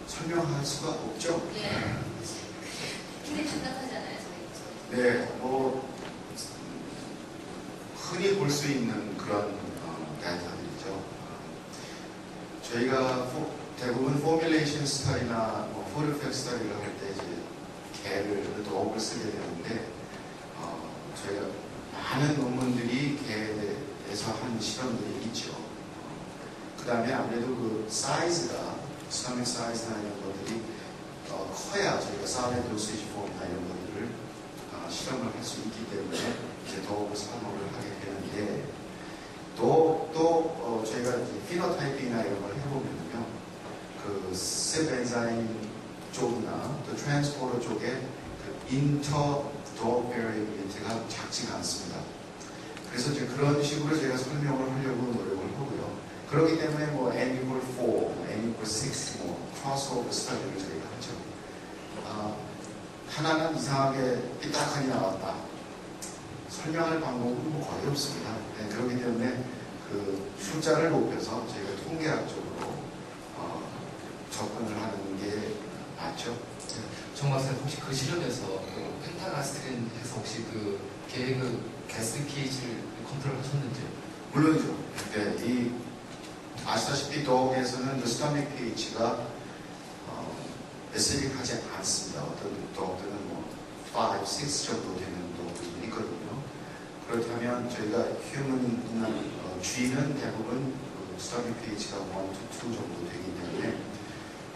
설명할 수가 없죠. 예. 굉장히 답답하잖아요, 저희. 네, 뭐 흔히 볼 수 있는 그런 데이터들이죠. 저희가 대부분 포뮬레이션 스타디나 푸드 이펙트 스타디를 할 때 이제 개를 도구를 쓰게 되는데 저희가 많은 논문들이 개에 대해서 한 실험들이 있죠. 그 다음에 아무래도 그 사이즈가 스토믹 사이즈나 이런 것들이 커야 저희가 사이드 도시지 폼이나 이런 것들을 실험을 할 수 있기 때문에 이제 도구를 사용을 하게 되는데 또 저희가 이제 피노타이핑이나 이런 걸 해보면요, 그 셉 엔자임 쪽이나 또 트랜스포터 쪽에 그 인터 도어 베리빌리티가 작지가 않습니다. 그래서 이제 그런 식으로 제가 설명을 하려고 노력을 하고요. 그렇기 때문에 뭐 n equal 4, n equal 6, 뭐 크로스오버 스타디를 저희가 하죠. 하나는 이상하게 삐딱하게 나왔다. 설명할 방법은 뭐 거의 없습니다. 네, 그렇기 때문에 그 숫자를 높여서 저희가 통계학적으로 접근을 하는 게 맞죠. 정 박사님 혹시 그 실험에서 그 펜타가스트린 해서 혹시 그 개의 그 가스 pH를 컨트롤 하셨는지? 물론이죠. 네, 아시다시피 도그에서는 스토믹 pH가 에시딕하지 않습니다. 어떤 도그들은 뭐 5, 6 정도 되는 도그들이 있거든요. 그렇다면 저희가 휴먼이나 쥐는 대부분 스토믹 pH가 1, 2 정도 되기 때문에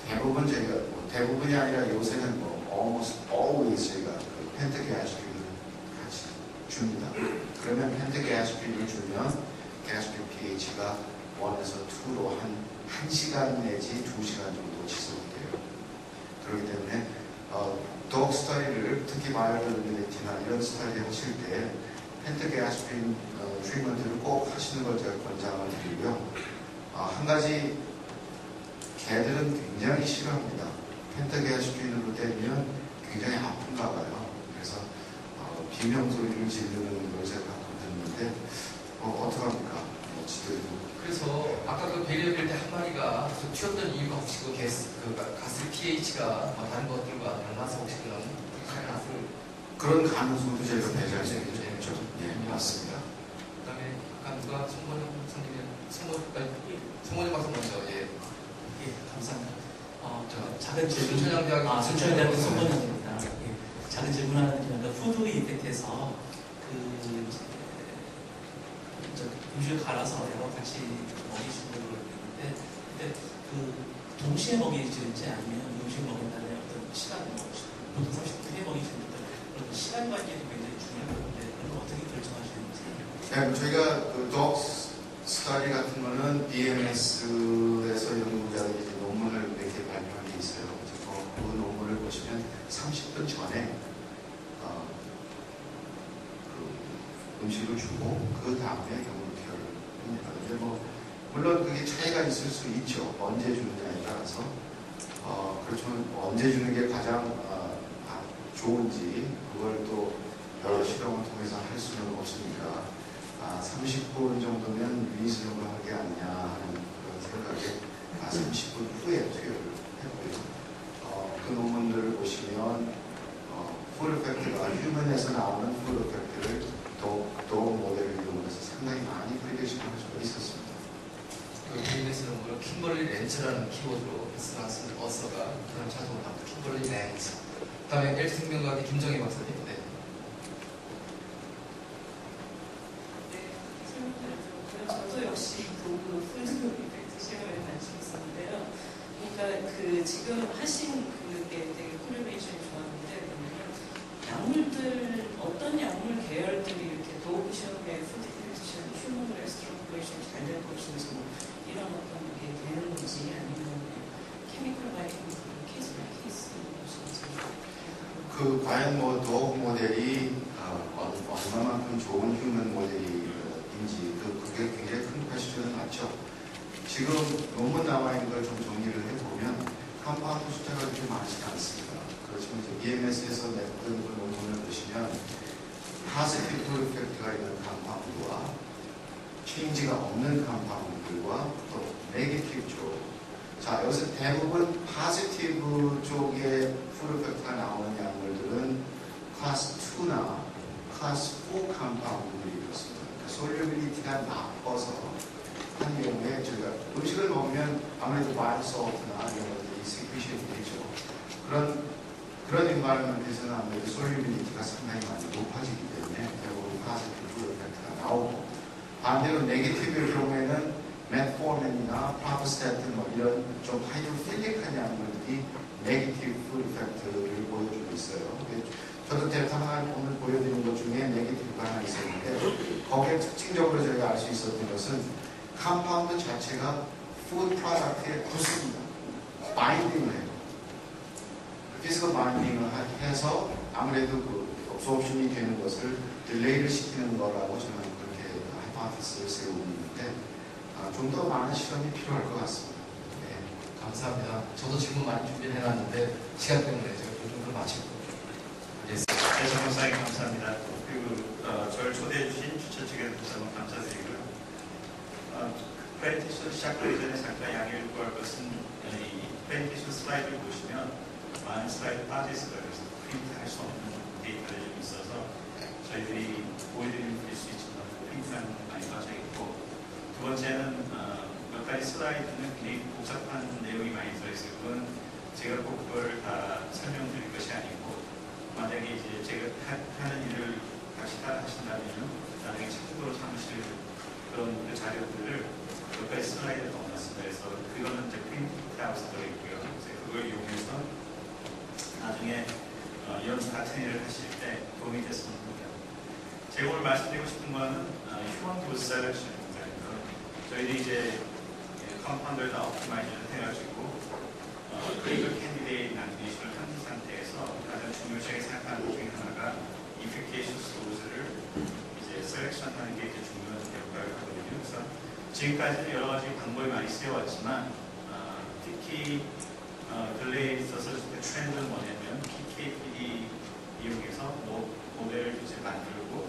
대부분 저희가 대부분이 아니라 요새는 almost always 저희가 그 펜트게아스피린을 같이 줍니다. 그러면 펜트게아스피린을 주면 게아스피린 pH가 1에서 2로 한 1시간 내지 2시간 정도 지속돼요. 그렇기 때문에 도그 스타디를 특히 바이오빌리티나 이런 스타디 하실 때 펜트게아스피린 트리트먼트를 꼭 하시는 걸 제가 권장을 드리고요. 한 가지 개들은 굉장히 싫어합니다. 펜트게아스피린으로 때리면 굉장히 아픈가 봐요. 그래서 비명소리를 지르는 걸 제가 가끔 듣는데 어떡합니까? 그래서 아까 그 베리어빌 한 마리가 튀었던 이유가 혹시 그 가스 pH가 다른 것들과 달라서 혹시 그런 가스를 그런 가능성도 저희가 배제할 수 있죠. 예, 맞습니다. 그다음에 아까 누가 송건영 송건영 박사 먼저 예. 예, 감사합니다. 작은 질문. 순천향대학 순천향대학 송건영입니다. 예, 작은 질문 하나 드리는데 푸드 이펙트에서 음식을 갈아서 여러 가지 먹이식으로 있는데, 근데 동시에 먹이지는지 아니면 음식 먹은 다음에 어떤 시간, 보통 30분에 먹이시는데 그런 시간 관계도 굉장히 중요한 건데 그런 거 어떻게 결정하시는지. 네, 저희가 그 도그 스타디 같은 거는 BMS에서 연구자들이 이제 논문을 몇 개 발표한 게 있어요. 그 논문을 보시면 30분 전에 그 음식을 주고 그 다음에 경무티어를 합니다. 근데 물론 그게 차이가 있을 수 있죠. 언제 주느냐에 따라서. 그렇지만 언제 주는 게 가장 좋은지 그걸 또 여러 실험을 통해서 할 수는 없으니까 30분 정도면 리즈너블하게 아니냐 하는 그런 생각에 30분 후에 투여를 했고요. 그 논문들을 보시면 푸드 이펙트가 휴먼에서 나오는 푸드 이펙트를 도그 모델을 이용해서 상당히 많이 프리디션 할 수가 있었습니다. 킴벌리 렌즈라는 키워드로 패스나스 어서가 그 다음 자동으로 나왔다. 킴벌리 렌즈. 그 다음에 LG생명과학의 김정희 박사님. 네. 저도 역시 그 풀스노 이펙트 시험에 관심 있었는데요. 그러니까 그 지금 하신 그게 되게 코리레이션이 좋았는데 뭐냐면 약물들 어떤 약물 계열들이 이렇게 도우 시험에 푸드필리션, 휴먼 레스트로레이션이 잘 될 것인지 뭐 이런 어떤 게 되는지 아니면 케미컬 바이 케이스 바이 케이스인 것인지. 그 과연 뭐 도어 모델이 얼마만큼 좋은 휴먼 모델인지 그게 굉장히 큰 퀘스천은 맞죠. 지금 논문 나와 있는 걸 좀 정리를 해보면 컴파운드 숫자가 그렇게 많지 않습니다. 그렇지만 이제 BMS에서 냈던 그 논문을 보시면 파지티브 이펙트가 있는 컴파운드와 체인지가 없는 컴파운드들과 또 네게티브 쪽. 자, 여기서 대부분 파지티브 쪽에 풀 이펙트가 나오는 약물들은 클래스 2나 클래스 4 컴파운드들이 그렇습니다. 그러니까 솔루빌리티가 나빠서 한 경우에 저희가 음식을 먹으면 아무래도 마일소프트나 이런 것들이 세크리션이 되죠. 그런 인바이러먼트에서는 아무래도 솔루빌리티가 상당히 많이 높아지기 때문에 대부분 파지티브 이펙트가 나오고, 반대로 네게티브의 경우에는 메트포르민이나 프라보스타틴 뭐 이런 좀 하이드로필릭한 약물들이 네게티브 이펙트를 보여주고 있어요. 저도 데이터 하나 오늘 보여드린 것 중에 네게티브가 하나 있었는데 거기에 특징적으로 저희가 알 수 있었던 것은 컴파운드 자체가 푸드 프로덕트에 붙습니다. 바인딩을 해요. 피지컬 바인딩을 해서 아무래도 그 옵소옵션이 되는 것을 딜레이를 시키는 거라고 저는 그렇게 하이포테시스를 세우고 있는데 좀 더 많은 시간이 필요할 것 같습니다. 네. 감사합니다. 저도 질문 많이 준비를 해놨는데 시간 때문에 제가 그 정도로 마치고. 네, 정목사님 감사합니다. 그리고 저를 초대해 주신 주최 측에서 너무 감사드리고요. 프레젠테이션 시작하기 전에 잠깐 양해를 구할 것은 이 프레젠테이션 슬라이드를 보시면 많은 슬라이드 빠져 있어요. 그래서 프린트할 수 없는 데이터들이 좀 있어서 저희들이 보여드릴 수 있지만 프린트하는 건 많이 빠져 있고, 두 번째는 몇 가지 슬라이드는 굉장히 복잡한 내용이 많이 들어있어요. 그건 제가 꼭 그걸 다 설명드릴 것이 아니고, 만약에 이제 제가 하는 일을 같이 따라 하신다면 나중에 참고로 삼으실 그런 그 자료들을 몇 가지 슬라이드에 넣어놨습니다. 그래서 그거는 이제 프린트아웃에 들어있고요. 그걸 이용해서 나중에 이런 같은 일을 하실 때 도움이 됐으면 합니다. 제가 오늘 말씀드리고 싶은 거는 휴먼 도스 셀렉션입니다. 저희들이 이제 컴파운드를 다 옵티마이즈를 해가지고 크리티컬 캔디데이트 나비게이션을 한 상태에서 가장 중요하게 생각하는 것 중에 하나가 이피케이셔스 도즈를 이제 셀렉션하는 게 이제 중요한 역할을 하거든요. 그래서 지금까지는 여러 가지 방법이 많이 쓰여왔지만 특히 근래에 있어서 트렌드는 뭐냐면 PKPD 이용해서 모델을 이제 만들고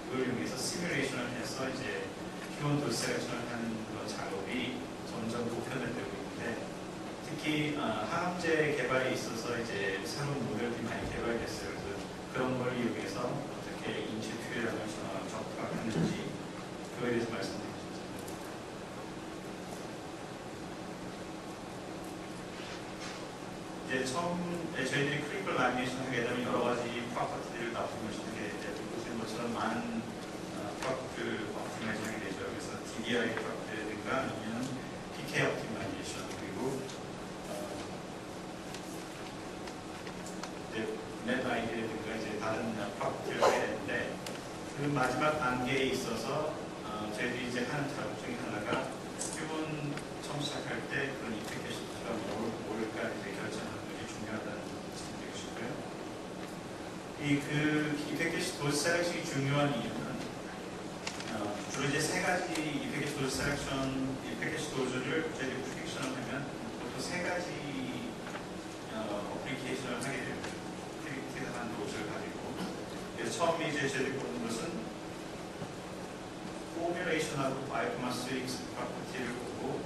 그걸 이용해서 시뮬레이션을 해서 이제 휴먼 도스 셀렉션을 하는 그런 작업이 점점 보편화되고 있는데, 특히 항암제 개발에 있어서 이제 새로운 모델들이 많이 개발이 됐어요. 그래서 그런 걸 이용해서 어떻게 인체 투여량을 적합하는지 그거에 대해서 말씀드리고 싶습니다. 이제 저희들이 크리티컬 라미네이션 하게 되면 여러 가지 프로퍼티들을 다 옵티마이즈하게 되고, 보시는 것처럼 많은 프로퍼티를 옵티마이즈하게 되죠. 그래서 DDI 프로퍼티라든가 아니면 PK 옵티마이제이션, 그리고 넷 아이디라든가 이제 다른 프로퍼티를 하게 되는데, 그 마지막 단계에 있어서 저희들이 이제 하는 작업 중에 하나가 휴먼 처음 시작할 때 그런 이피케이션가 뭘까 이제 결정하는 것이 중요하다는 말씀드리고 싶고요. 그 이피케이션 도즈 셀렉션이 중요한 이유는 주로 이제 세 가지 이피케이션 도즈 셀렉션, 이피케이션 도즈를 저희들이 프리딕션을 하면 보통 세 가지 어플리케이션을 하게 됩니다. 프리딕티드한 도즈를 가지고. 그래서 처음에 이제 저희들이 보는 것은 포뮬레이션하고 바이오마스틱스 프로퍼티를 보고,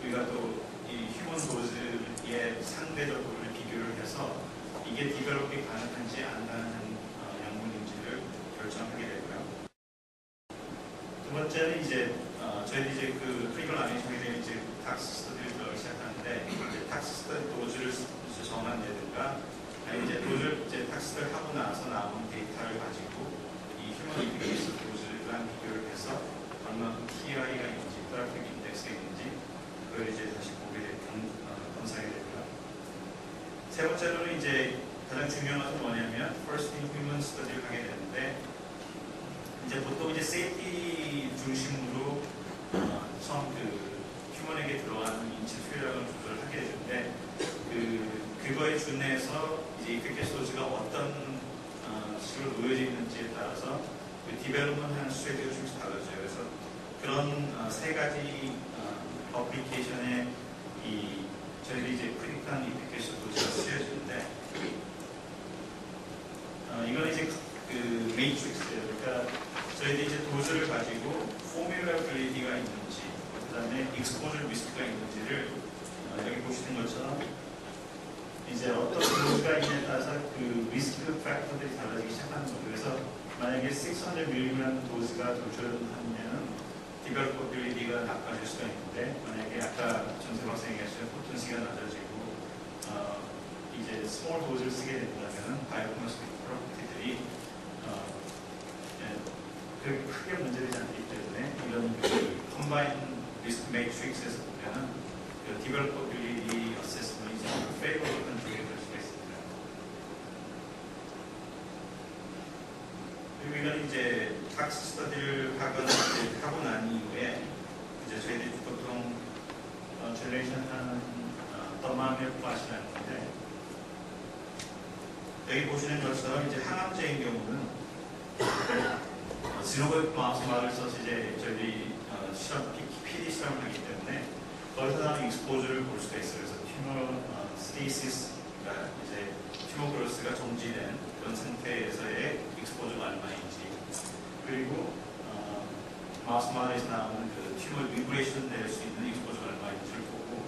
우리가 또 이 휴먼 도즈의 상대적으로 비교를 해서 이게 디벨롭이 가능한지 안 가능한 약물인지를 결정하게 되고요. 두 번째는 이제 저희들이 이제 그 크리티컬 라미네이션에 대한 이제 각 탁스 스터디를 들어가기 시작하는데 탁스 스터디 도주를 정한다든가 이제 도주를 이제 탁스를 하고 나서 나온 데이터를 가지고 이 휴먼 이피케이션 도주랑 비교를 해서 얼마큼 TI가 있는지, 트래픽 인덱스가 있는지 그걸 이제 다시 검사하게 되고요. 세 번째로는 이제 가장 중요한 것은 뭐냐면 First in Human Study를 하게 되는데 이제 보통 이제 세이프티 중심으로 처음 휴먼에게 들어가는 인체 투여량을 조절하게 되는데 그거에 준해서 이제 이피케이스 도즈가 어떤 식으로 놓여져 있는지에 따라서 디벨롭먼트 하는 스트레이트가 조금씩 달라져요. 그래서 그런 세 가지 어플리케이션에 저희들이 이제 크리틱한 이피케이스 도즈가 쓰여지는데 이건 이제 메이트릭스예요. 그러니까 저희들이 이제 도즈를 가지고 포뮬러빌리티가 있는지 그 다음에 익스포저 리스크가 있는지를 여기 보시는 것처럼 이제 어떤 도즈가 있냐에 따라서 그 리스크 팩터들이 달라지기 시작하는 거죠. 그래서 만약에 600mg 도즈가 도출하면 디벨로퍼빌리티가 나빠질 수가 있는데 만약에 아까 전세 박사님 얘기하신 포텐시가 낮아지고 이제 스몰 도즈를 쓰게 된다면 바이오커머스 프로퍼티들이 크게 문제되지 않기 때문에 이런 컴바인 리스크 매트릭스에서 보면 디벨로퍼빌리티 어세스먼이 페이버블한 쪽에 될 수가 있습니다. 그리고 이건 이제 탁스 스터디를 하고 난 이후에 이제 저희들이 보통 제너레이션 하는 더마멜 플라시라는 건데 여기 보시는 것처럼 이제 항암제인 경우는 지노백 마우스 말을 써서 이제 저희들이 PD 실험을 하기 때문에 거기서 나오는 익스포즈를 볼 수가 있어요. 그래서 튜머 스테이시스가 이제 튜머 그로스가 정지된 그런 상태에서의 익스포즈가 얼마인지 그리고 마우스 말에서 나오는 그 튜머 리브레이션 낼 수 있는 익스포즈가 얼마인지를 보고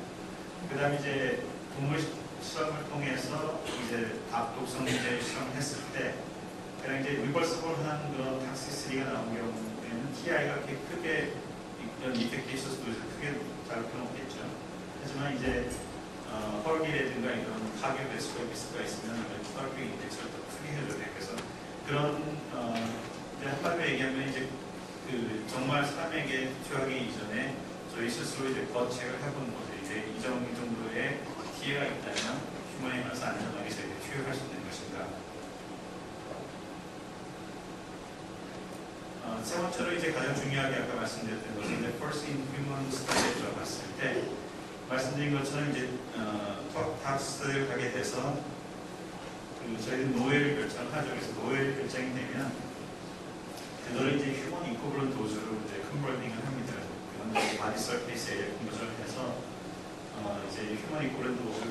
그 다음에 이제 동물 실험을 통해서 이제 독성제 실험을 했을 때 그냥 이제 리버스블한 그런 탁시스리가 나온 경우에는 TI가 그렇게 크게 이런 이펙티셔스 도즈를 크게 다룰 필요는 없겠죠. 하지만 이제 헐기라든가 이런 가격 리스크가 있으면 헐기 인덱스를 더 크게 해줘야 돼요. 그래서 그런 한마디로 얘기하면 이제 정말 사람에게 투여하기 이전에 저희 스스로 이제 거책을 해보는 거죠. 이제 이 정도의 기회가 있다면 휴먼에 가서 안전하게 저희가 투여할 수 있는 것인가. 세 번째로 이제 가장 중요하게 아까 말씀드렸던 것은 이제 First in Human Study에 들어갔을 때 말씀드린 것처럼 이제 탁스를 가게 돼서 저희는 노예를 결정하죠. 그래서 노예를 결정이 되면 그거를 이제 휴먼 이코블런 도즈로 이제 컨버팅을 합니다. 그건 이제 바디 서페이스에 컨버전을 해서 이제 휴먼 이코블런 도즈를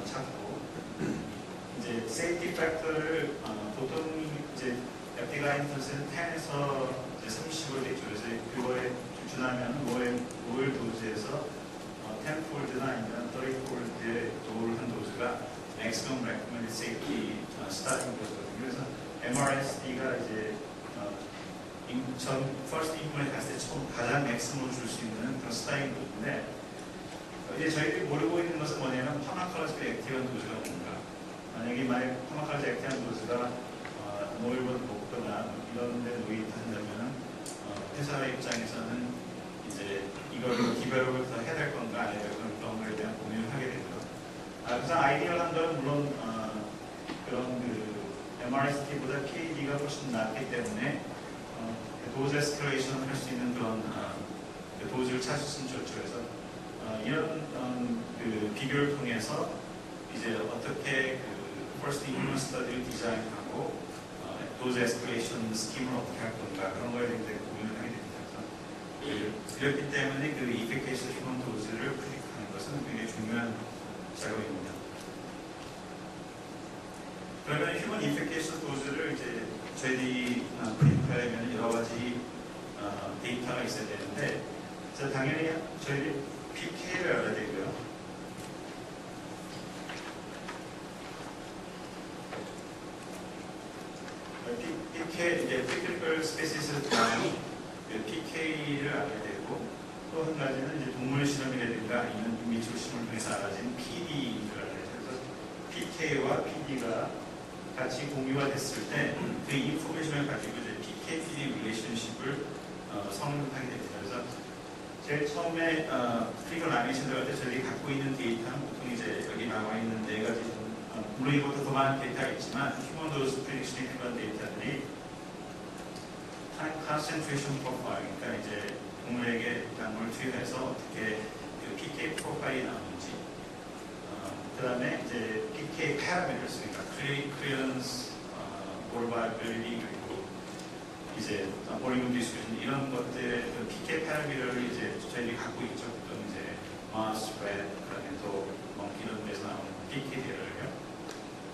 찾고 이제 세이프티 팩터를 보통 이제 FD가 인터넷은 10에서 30으로 되죠. 그래서 그거에 준하면 노엘 도즈에서 10폴드나 아니면 30폴드의 도를 한 도즈가 maximum recommended safety starting 도즈거든요. 그래서 MRSD가 이제 first inhuman에 갔을 때 가장 맥스멈을 줄 수 있는 그런 스타일 도즈인데 이제 저희들이 모르고 있는 것은 뭐냐면 파마칼라지가 액티브한 도즈가 뭔가 만약에 파마칼라지 액티브한 도즈가 노일보다 높거나 이런 데 노입한다면 회사의 입장에서는 이제 이걸 디벨롭을 더 해야 될 건가 안 해야 될 건가 그런 거에 대한 고민을 하게 되고요. 그래서 아이디어한 거는 물론 그런 MRST보다 PAD가 훨씬 낫기 때문에 도즈 에스컬레이션을 할 수 있는 그런 도즈를 찾으시면 좋죠. 그래서 이런 비교를 통해서 이제 어떻게 First in Human Study를 디자인하고 도즈 에스컬레이션 스킴을 어떻게 할 건가 그런 거에 대해 고민을 하게 됩니다. 그렇기 때문에 이피케이스 휴먼 도즈를 프리딕하는 것은 굉장히 중요한 작업입니다. 그러면 휴먼 이피케이스 도즈를 이제 저희들이 프리딕하려면 여러 가지 데이터가 있어야 되는데 당연히 저희들이 PK를 알아야 되고요. PK, 이제 Physical Species Time, PK를 알아야 되고, 또 한 가지는 이제 동물 실험이라든가 아니면 인비트로 실험을 통해서 알아진 PD라고 해서 PK와 PD가 같이 공유가 됐을 때 그 인포메이션을 가지고 이제 PK-PD 릴레이션십을 성립하게 됩니다. 그래서 제일 처음에 클리닉을 아니신 들어갈 때 저희들이 갖고 있는 데이터는 보통 이제 여기 나와 있는 네 가지 물론 이것보다 더 많은 데이터가 있지만 휴먼 도스 프리딕션에 필요한 데이터들이 concentration profile, 그러니까 이제 동물에게 약물을 투여해서 어떻게 그 PK 프로파일이 나오는지, 그 다음에 이제 PK parameters, 그러니까 clearance, morbidity, 그리고 이제 volume distribution 이런 것들의 그 PK parameter를 이제 저희들이 갖고 있죠. 또 이제 mass, spread, 그다음에 또 이런 데서 나오는 PK 데이터를요.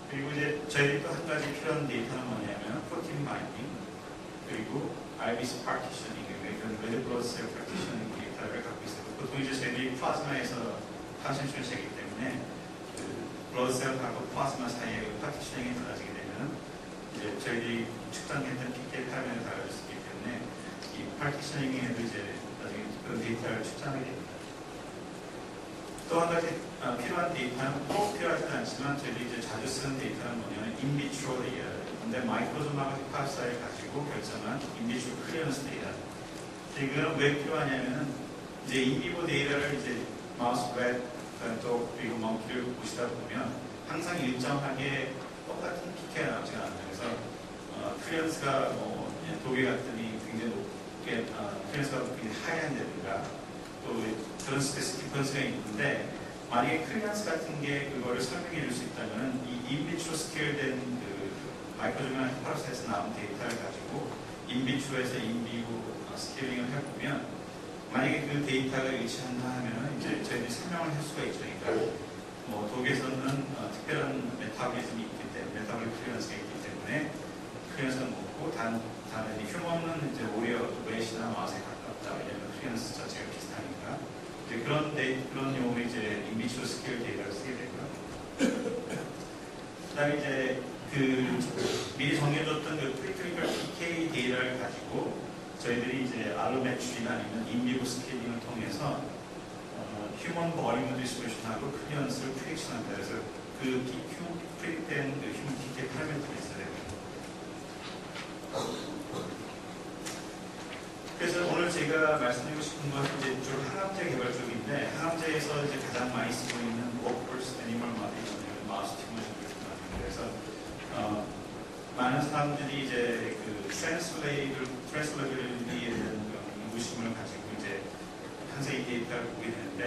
그리고 이제 저희들이 또 한 가지 필요한 데이터는 뭐냐면 protein binding, 그리고 RBC partitioning, 그러니까 red blood cell partitioning 데이터를 갖고 있어요. 보통 이제 저희들이 플라즈마에서 컨센트레이션을 재기 때문에 그 blood cell하고 플라즈마 사이에 파티셔닝이 달라지게 되면 이제 저희들이 측정했던 PK 파라미터를 달라질 수 있기 때문에 이 파티셔닝에도 이제 나중에 그런 데이터를 측정하게 됩니다. 또 한 가지 필요한 데이터는 꼭 필요하지는 않지만 저희들이 이제 자주 쓰는 데이터는 뭐냐면 인비트로 데이터. 근데 마이크로좀하고 헤파사를 가지고 결정한 인비트로 클리어런스 데이터. 이거는 왜 필요하냐면은 이제 인비보 데이터를 이제 마우스, 랩, 또 그리고 멍키를 보시다 보면 항상 일정하게 똑같은 PK가 나오지가 않아요. 그래서 클리어런스가 뭐 독일 같더니 굉장히 높게 클리어런스가 굉장히 하이한다든가 또 그런 스페이스 디퍼런스가 있는데 만약에 클리어런스 같은 게 그거를 설명해 줄 수 있다면 이 인비트로 스케일된 그 마이크로조미나 헤파로사에서 나온 데이터를 가지고 인비트로에서 인비로 스케일링을 해보면 만약에 그 데이터가 일치한다 하면 이제 저희들이 설명을 할 수가 있죠. 그러니까 뭐 독에서는 특별한 메타볼리즘이 있기 때문에 메타볼릭 클리어런스가 있기 때문에 클리어런스가 높고 다음에 휴먼은 이제 오히려 웨이시나 마우스에 가깝다. 왜냐하면 클리어런스 자체가 비슷하니까 이제 그런 용어로 이제 인비트로 스케일 데이터를 쓰게 되고요. 그다음에 이제 그 미리 정해줬던 그 프리클리니컬 PK 데이터를 가지고 저희들이 이제 알로메트리나 아니면 인비보 스케일링을 통해서 휴먼 버리문 디스트리뷰션하고 클리어런스를 프리딕션한다. 그래서 그 프리딕된 그 휴먼 PK 파라미터가 있어야 됩니다. 그래서 오늘 제가 말씀드리고 싶은 건 이제 주로 항암제 개발 쪽인데 항암제에서 이제 가장 많이 쓰고 있는 워크홀스 애니멀 모델이라는 마우스 튜머를 그래서 많은 사람들이 이제 그 트랜스레이블리티에 대한 의구심을 가지고 이제 항상 이 데이터를 보게 되는데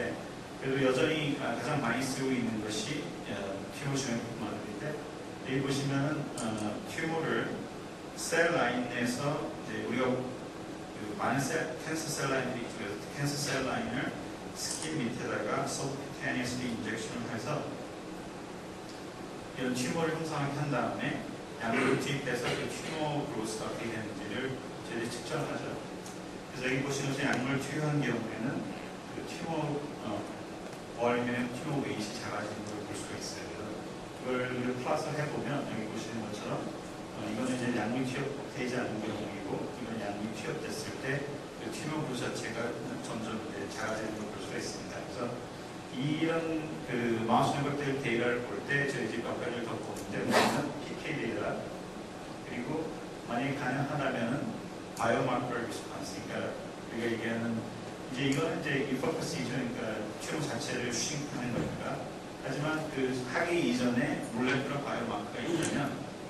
그래도 여전히 가장 많이 쓰고 있는 것이 튜머 중의 모델인데 여기 보시면은 튜머를 셀 라인 내에서 이제 우리가 그 많은 캔서 셀 라인들이 있죠. 그래서 캔서 셀 라인을 스킨 밑에다가 서브큐테니어스리 인젝션을 해서 이런 튜머를 형성하게 한 다음에 약물을 투입해서 그 튜머 그로스가 어떻게 되는지를 저희들이 측정하죠. 그래서 여기 보시는 것처럼 약물을 투여한 경우에는 그 튜머 월면의 튜머 웨이트이 작아지는 걸 볼 수가 있어요. 그걸 플러스를 해보면 여기 보시는 것처럼 이거는 이제 약물이 투여되지 않은 경우이고 이건 약물이 투여됐을 때 그 튜머 그로스 자체가 점점 이제 작아지는 걸 볼 수가 있습니다. 그래서 이런 그 마우스 네트워크 데이터를 볼 때 저희 몇 가지를 더 보는데 우선은 PK 데이터 그리고 만약에 가능하다면은 바이오마커 리스폰스 그러니까 우리가 얘기하는 이제 이거는 이제 인포커스이죠. 그러니까 튜머 자체를 슈팅하는 거니까 하지만 그 하기 이전에 몰레큘러 바이오마커가 있다면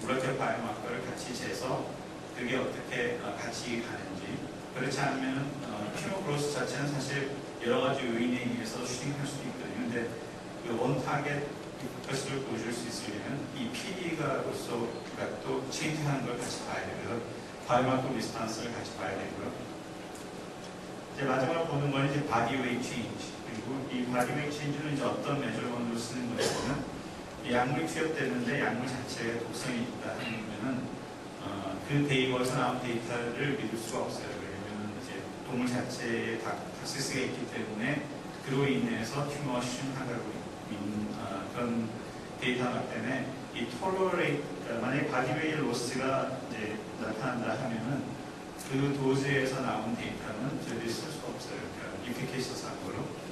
몰레큘러 바이오마커를 같이 재서 그게 어떻게 같이 가는지 그렇지 않으면 튜머 그로스 자체는 사실 여러 가지 요인에 의해서 슈팅할 수도 있거든요. 근데 그 원 타겟 것을 보여줄 수 있으려면 이 PD가로서 그러니까 또 체인지하는 걸 같이 봐야 되고요. 바이오마커 리스판스를 같이 봐야 되고요. 이제 마지막으로 보는 건 이제 바디 웨이트 체인지. 그리고 이 바디 웨이트 체인지는 이제 어떤 메저먼트로 쓰는 거냐면 약물이 투여되는데 약물 자체에 독성이 있다 하면은 그 데이터에서 나온 데이터를 믿을 수가 없어요. 왜냐면 이제 동물 자체에 닥시스가 있기 때문에 그로 인해서 튜머가 슈팅하고 있는 그런 데이터가 때문에 이 톨러레이트 만약에 바디웨이 로스가 이제 나타난다 하면은 그 도즈에서 나온 데이터는 저희들이 쓸 수가 없어요. 그러니까 유피케이션상으로.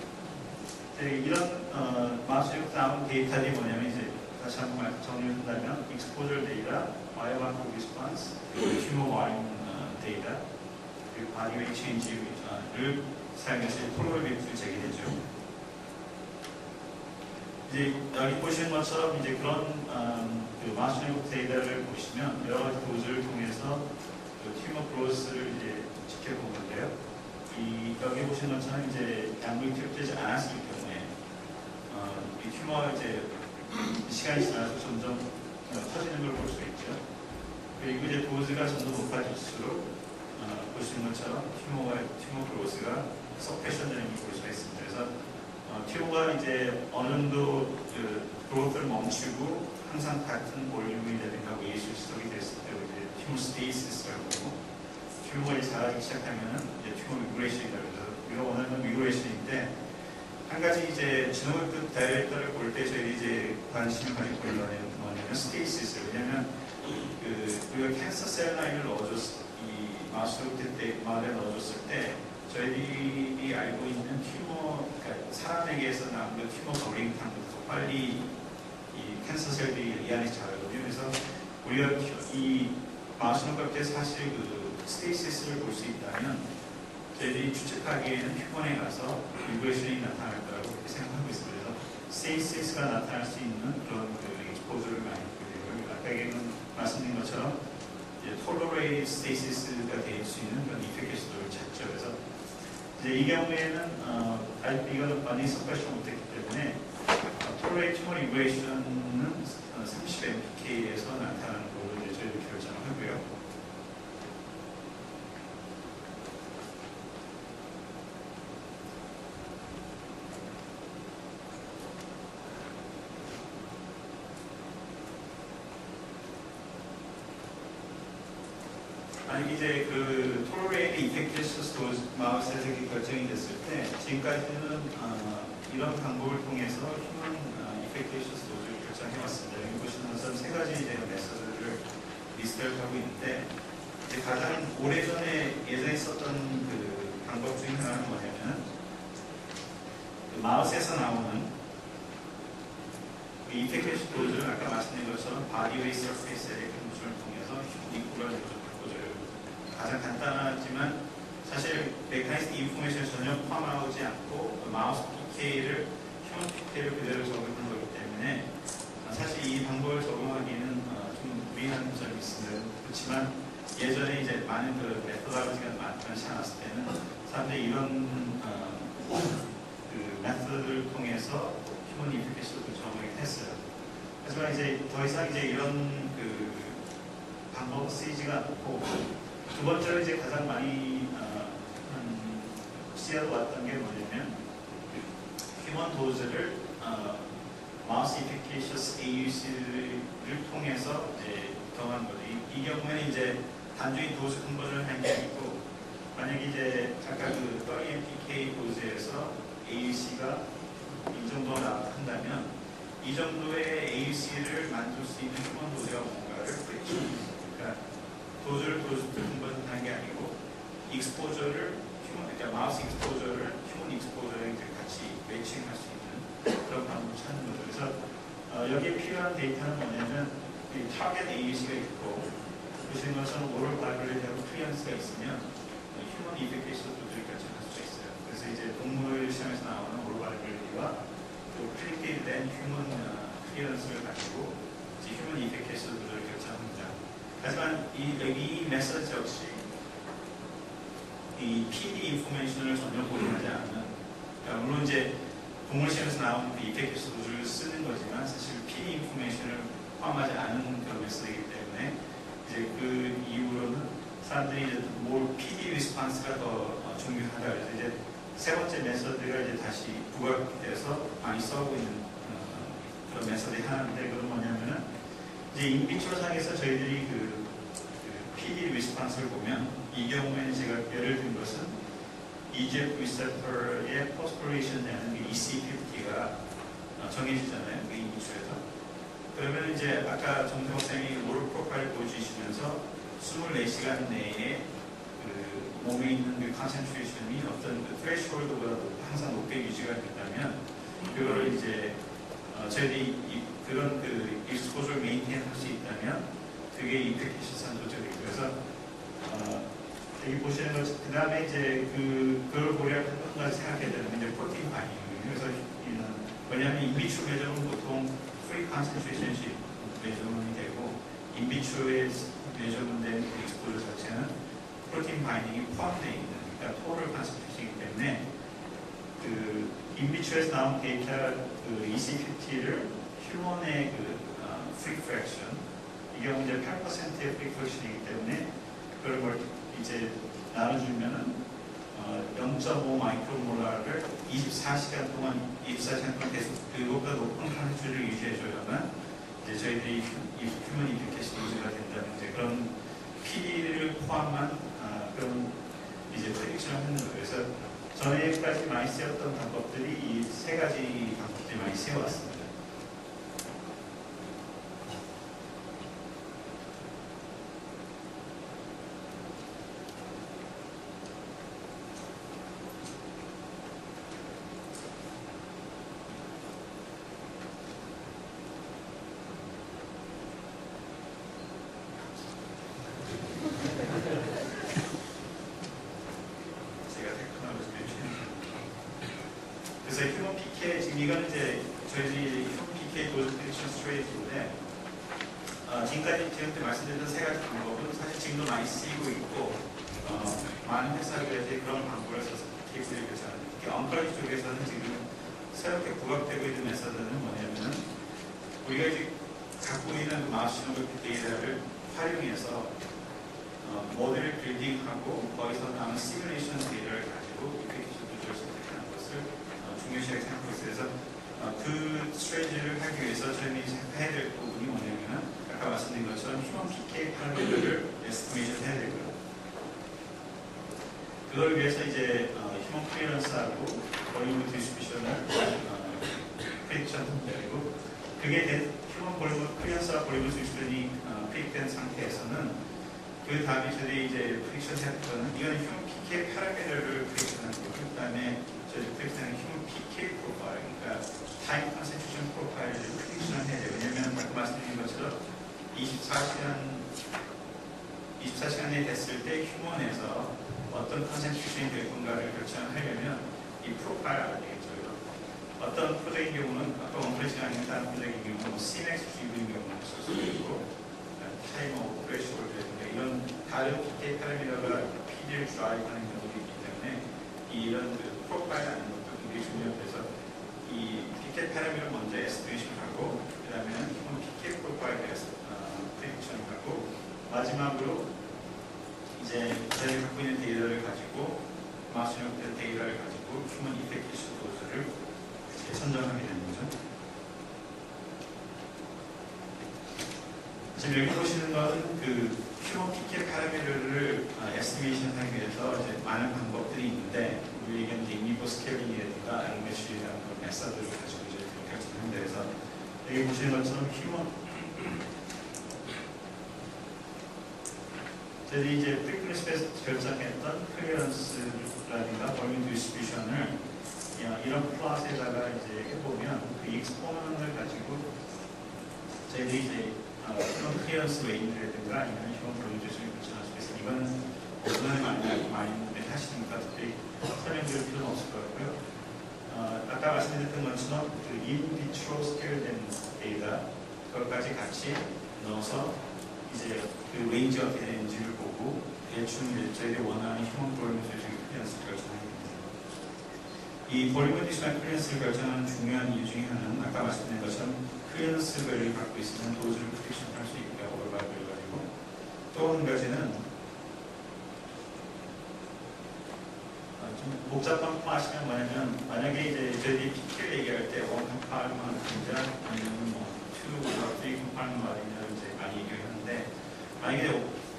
이런 마우스에서 나온 데이터들이 뭐냐면 이제 다시 한번 정리한다면 익스포저 데이터, 바이오마커 리스폰스, 휴머 와인 데이터, 그리고 바디 웨이 체인지를 사용해서 폴로그래프를 제기되죠. 이제 여기 보시는 것처럼 이제 그런 그 마우스 데이터를 보시면 여러 가지 도즈를 통해서 그 튜머 그로스를 이제 지켜본 건데요. 여기 보시는 것처럼 이제 약물이 투입되지 않았을 경우에 이 튜머가 이제 시간이 지나서 점점 터지는 걸 볼 수 있죠. 그리고 이제 도즈가 점점 높아질수록 보시는 것처럼 튜머 그로스가 서프레션 되는 걸 볼 수가 있습니다. 그래서 튜머가 이제 어느 정도 그 그로스를 멈추고 항상 같은 볼륨이라든가 웨이 수속이 됐을 때 이제 튜머 스테이시스라고 하고 튜머가 자라기 시작하면은 이제 튜머 미그레이션이라고 해서 우리가 원하는 미그레이션인데 한 가지 이제 지노믹 다이렉터를 볼 때 저희 이제 관심을 가지고 있는 뭐냐면 스테이시스. 왜냐면 우리가 캔서 셀 라인을 넣어줬을 이 마우스 때 말에 넣어줬을 때 저희들이 알고 있는 튜머, 그러니까 사람에게서 나온 그 튜머 버링 당부터 빨리 이 캔서 셀들이 이 안에 자라거든요. 그래서 우리가 이 마우스 녹각때 사실 그 스테이시스를 볼 수 있다면 저희들이 추측하기에는 휴먼에 가서 미그레이션이 나타날 거라고 그렇게 생각하고 있습니다. 그래서 스테이시스가 나타날 수 있는 그런 그 익스포저를 많이 보여요. 아까 말씀드린 것처럼 톨러레이트 스테이시스가 될 수 있는 그런 이펙티스도를 찾죠. 그래서 이제 이 경우에는 이거는 많이 섭취하지 못했기 때문에 톨러레이트 튜머 미그레이션은 30 mpk에서 나타나는 걸로 이제 저희들 결정을 하고요. 만약 이제 그 톨레이트 이펙티스 도즈 마우스에서 결정이 됐을 때 지금까지는 이런 방법을 통해서 휴먼 이펙티스 도즈를 결정해왔습니다. 여기 보시는 것은 세 가지 이제 메서드를 리스트를 하고 있는데 이제 가장 오래전에 예전에 썼던 그 방법 중에 하나는 뭐냐면 그 마우스에서 나오는 그 이펙티스 도즈를 아까 말씀드린 것처럼 바디 웨이 서페이스 에렉 공수를 통해서 이퀄라이저를 가장 간단하지만 사실 메커니즘 인포메이션을 전혀 포함하지 않고 마우스 PK를 휴먼 PK를 그대로 적용한 거기 때문에 사실 이 방법을 적용하기는 좀 무리한 점이 있습니다. 그렇지만 예전에 이제 많은 그 메서드가 많지 않았을 때는 사람들이 이런 그 메서드를 통해서 휴먼 인포메이션을 적용을 했어요. 하지만 이제 더 이상 이제 이런 그 방법 쓰이지가 않고 두 번째로 이제 가장 많이 시야로 왔던 게 뭐냐면 휴먼 도즈를 마우스 이피케이셔스 AUC를 통해서 이제 더한 거죠. 이 경우에는 이제 단순히 도즈 컨버전을 한 게 아니고 만약에 이제 아까 그 30mpk 도즈에서 AUC가 이 정도 나한다면 이 정도의 AUC를 만들 수 있는 휴먼 도즈가 뭔가를 그러니까 도즈를 컨버전한 게 아니고 익스포저를 그러니까 마우스 익스포저를 휴먼 익스포저에 같이 매칭할 수 있는 그런 방법을 찾는 거죠. 그래서 여기에 필요한 데이터는 뭐냐면 이 타겟 AUC가 있고 보시는 것처럼 오럴 바이블리하고 클리언스가 있으면 휴먼 이펙티스 도즈를 결정할 수가 있어요. 그래서 이제 동물 시험에서 나오는 오럴 바이블리와 또 프리케이된 휴먼 클리언스를 가지고 이제 휴먼 이펙티스 도즈를 결정합니다. 하지만 여기 메시지 역시 이 PD 인포메이션을 전혀 고려하지 않는, 그러니까 물론 이제 동물 시험에서 나오는 그 이펙티스 도즈를 쓰는 거지만 사실 PD 인포메이션을 포함하지 않은 그런 메시지이기 때문에 이제 그 이후로는 사람들이 이제 뭘 PD 리스폰스가 더 중요하다. 그래서 이제 세 번째 메시지가 이제 다시 부각돼서 많이 써오고 있는 그런 메시지 하나인데 그건 뭐냐면은 이제 인비트로상에서 저희들이 그 PD 리스폰스를 보면 이 경우에는 제가 예를 든 것은 EGF 리셉터의 포스포레이션이라는 그 EC50가 정해지잖아요. 그 인비트로에서. 그러면 이제 아까 정세호 쌤이 오럴 프로파일 보여주시면서 24시간 내에 그 그 몸에 있는 그 컨센트레이션이 어떤 그 threshold보다 항상 높게 유지가 된다면 그거를 이제 저희들이 그런 그 익스포저를 메인테인 할 수 있다면 그게 임팩티션 조절이고 그래서 여기 보시는 것, 그 다음에 이제 그걸 고려한 한 가지 생각해야 되는 게 이제 프로틴 바이닝. 그래서 왜냐하면 인비트로 매점은 보통 프리 컨센트레이션씩 매점이 되고 인비트로에 매점된 익스포저 자체는 프로틴 바이닝이 포함되어 있는, 그러니까 토럴 컨센트레이션이기 때문에 그 인비트로에서 나온 데이터 그 EC50를 휴먼의 그 프리 프랙션, 이 경우 이제 8%의 프리 프랙션이기 때문에 그걸 이제 나눠주면은 0.5 마이크로몰라를 24시간 동안 계속 그것보다 높은 컨센트를 유지해줘야만 이제 저희들이 휴먼 임플리케이션 유지가 된다는 이제 그런 PD를 포함한 그런 이제 프레딕션을 하는 거예요. 그래서 전에까지 많이 쓰였던 방법들이 이 세 가지 방법들이 많이 쓰여왔습니다. 그래서 휴먼 PK, 지금 이거는 이제 저희들이 휴먼 PK 도즈 프레딕션 스트레이트인데 지금까지 지금부터 말씀드렸던 세 가지 방법은 사실 지금도 많이 쓰이고 있고 많은 회사들이 그런 방법을 써서 PK를 결정하는 특히 엉컬리 쪽에서는 지금 새롭게 부각되고 있는 메서드는 뭐냐면은 우리가 이제 갖고 있는 마우스 시노그래피 데이터를 활용해서 모델을 빌딩하고 거기서 나온 시뮬레이션 데이터를 가지고 임팩티션 조절을 선택하는 것을 중요시하게 생각하고 있어요. 그래서 그 스트레이지를 하기 위해서 저희는 해야 될 부분이 뭐냐면 아까 말씀드린 것처럼 휴먼 PK 파라미터를 에스티메이션 해야 되고요. 그걸 위해서 이제 휴먼 클리어런스하고 볼륨 디스트리뷰션을 프레딕션 되고 그게 휴먼 볼륨 클리어런스와 볼륨 디스트리뷰션이 프레딕된 상태에서는 그 다음에 저희들이 이제 프레딕션 해봤던 이거는 휴먼 PK 파라미터를 프레딕션하는 거고 그 다음에 저희 프레딕션은 휴먼 PK 프로파일, 그러니까 타임 컨센트레이션 프로파일을 프레딕션을 해야 돼요. 왜냐하면 아까 말씀드린 것처럼 24시간이 됐을 때 휴먼에서 어떤 컨센트레이션이 될 건가를 결정하려면 이 프로파일 알아야 되겠죠. 어떤 프로젝트인 경우는 아까 원프레시가 아닌 다른 프로젝트인 경우는 뭐 CMX GV인 경우는 쓸 수도 있고 타이머 오퍼레이션을 이런 다른 PK 파라미터가 PD를 드라이브하는 경우도 있기 때문에 이런 그 프로파일이라는 것도 굉장히 중요해서 이 PK 파라미터를 먼저 에스티메이션을 하고 그 다음에는 휴먼 PK 프로파일에 프레딕션을 하고 마지막으로 이제 저희가 갖고 있는 데이터를 가지고 마우스용 데이터를 가지고 휴먼 임팩티션 도수를 선정하게 되는 거죠. 지금 여기 보시는 건 그 휴먼 PK 파라미터를 에스티메이션 하기 위해서 이제 많은 방법들이 있는데 우리에게 이제 인리버 스케일링이라든가 알고메트리라는 그런 메서드를 가지고 이제 결정하는 데서 여기 보시는 것처럼 휴먼 저희들이 이제 프리퀀시에서 결정했던 클리어런스라든가 볼륨 디스트리뷰션을 이런 플롯에다가 이제 해보면 그 익스포넌을 가지고 저희들이 이제 휴먼 클리어런스 웨인이라든가 아니면 휴먼 볼륨 디스트리뷰션을 결정할 수 있어요. 이거는 오늘 많이 하시니까 특별히 설명드릴 필요는 없을 것 같고요. 아까 말씀드렸던 것처럼 그 인비트로 스케일된 데이터 그것까지 같이 넣어서 이제 그 레인지 어떻게 되는지를 보고 대충 저희들이 원하는 휴먼 볼륨 디스트리뷰션 클리어런스를 결정하게 됩니다. 이 볼륨 디스트리뷰션 클리어런스를 결정하는 중요한 이유 중에 하나는 아까 말씀드린 것처럼 클리어런스 밸류를 갖고 있으면 도즈를 프레딕션 할 수 있고 오버바이브를 가지고 또 한 가지는 좀 복잡한 거 하시면 뭐냐면 만약에 이제 저희들이 PK를 얘기할 때 원 컴파일만 진짜 아니면 뭐 투, 쓰리 컴파일만이면 이제 많이 얘기하는데 만약에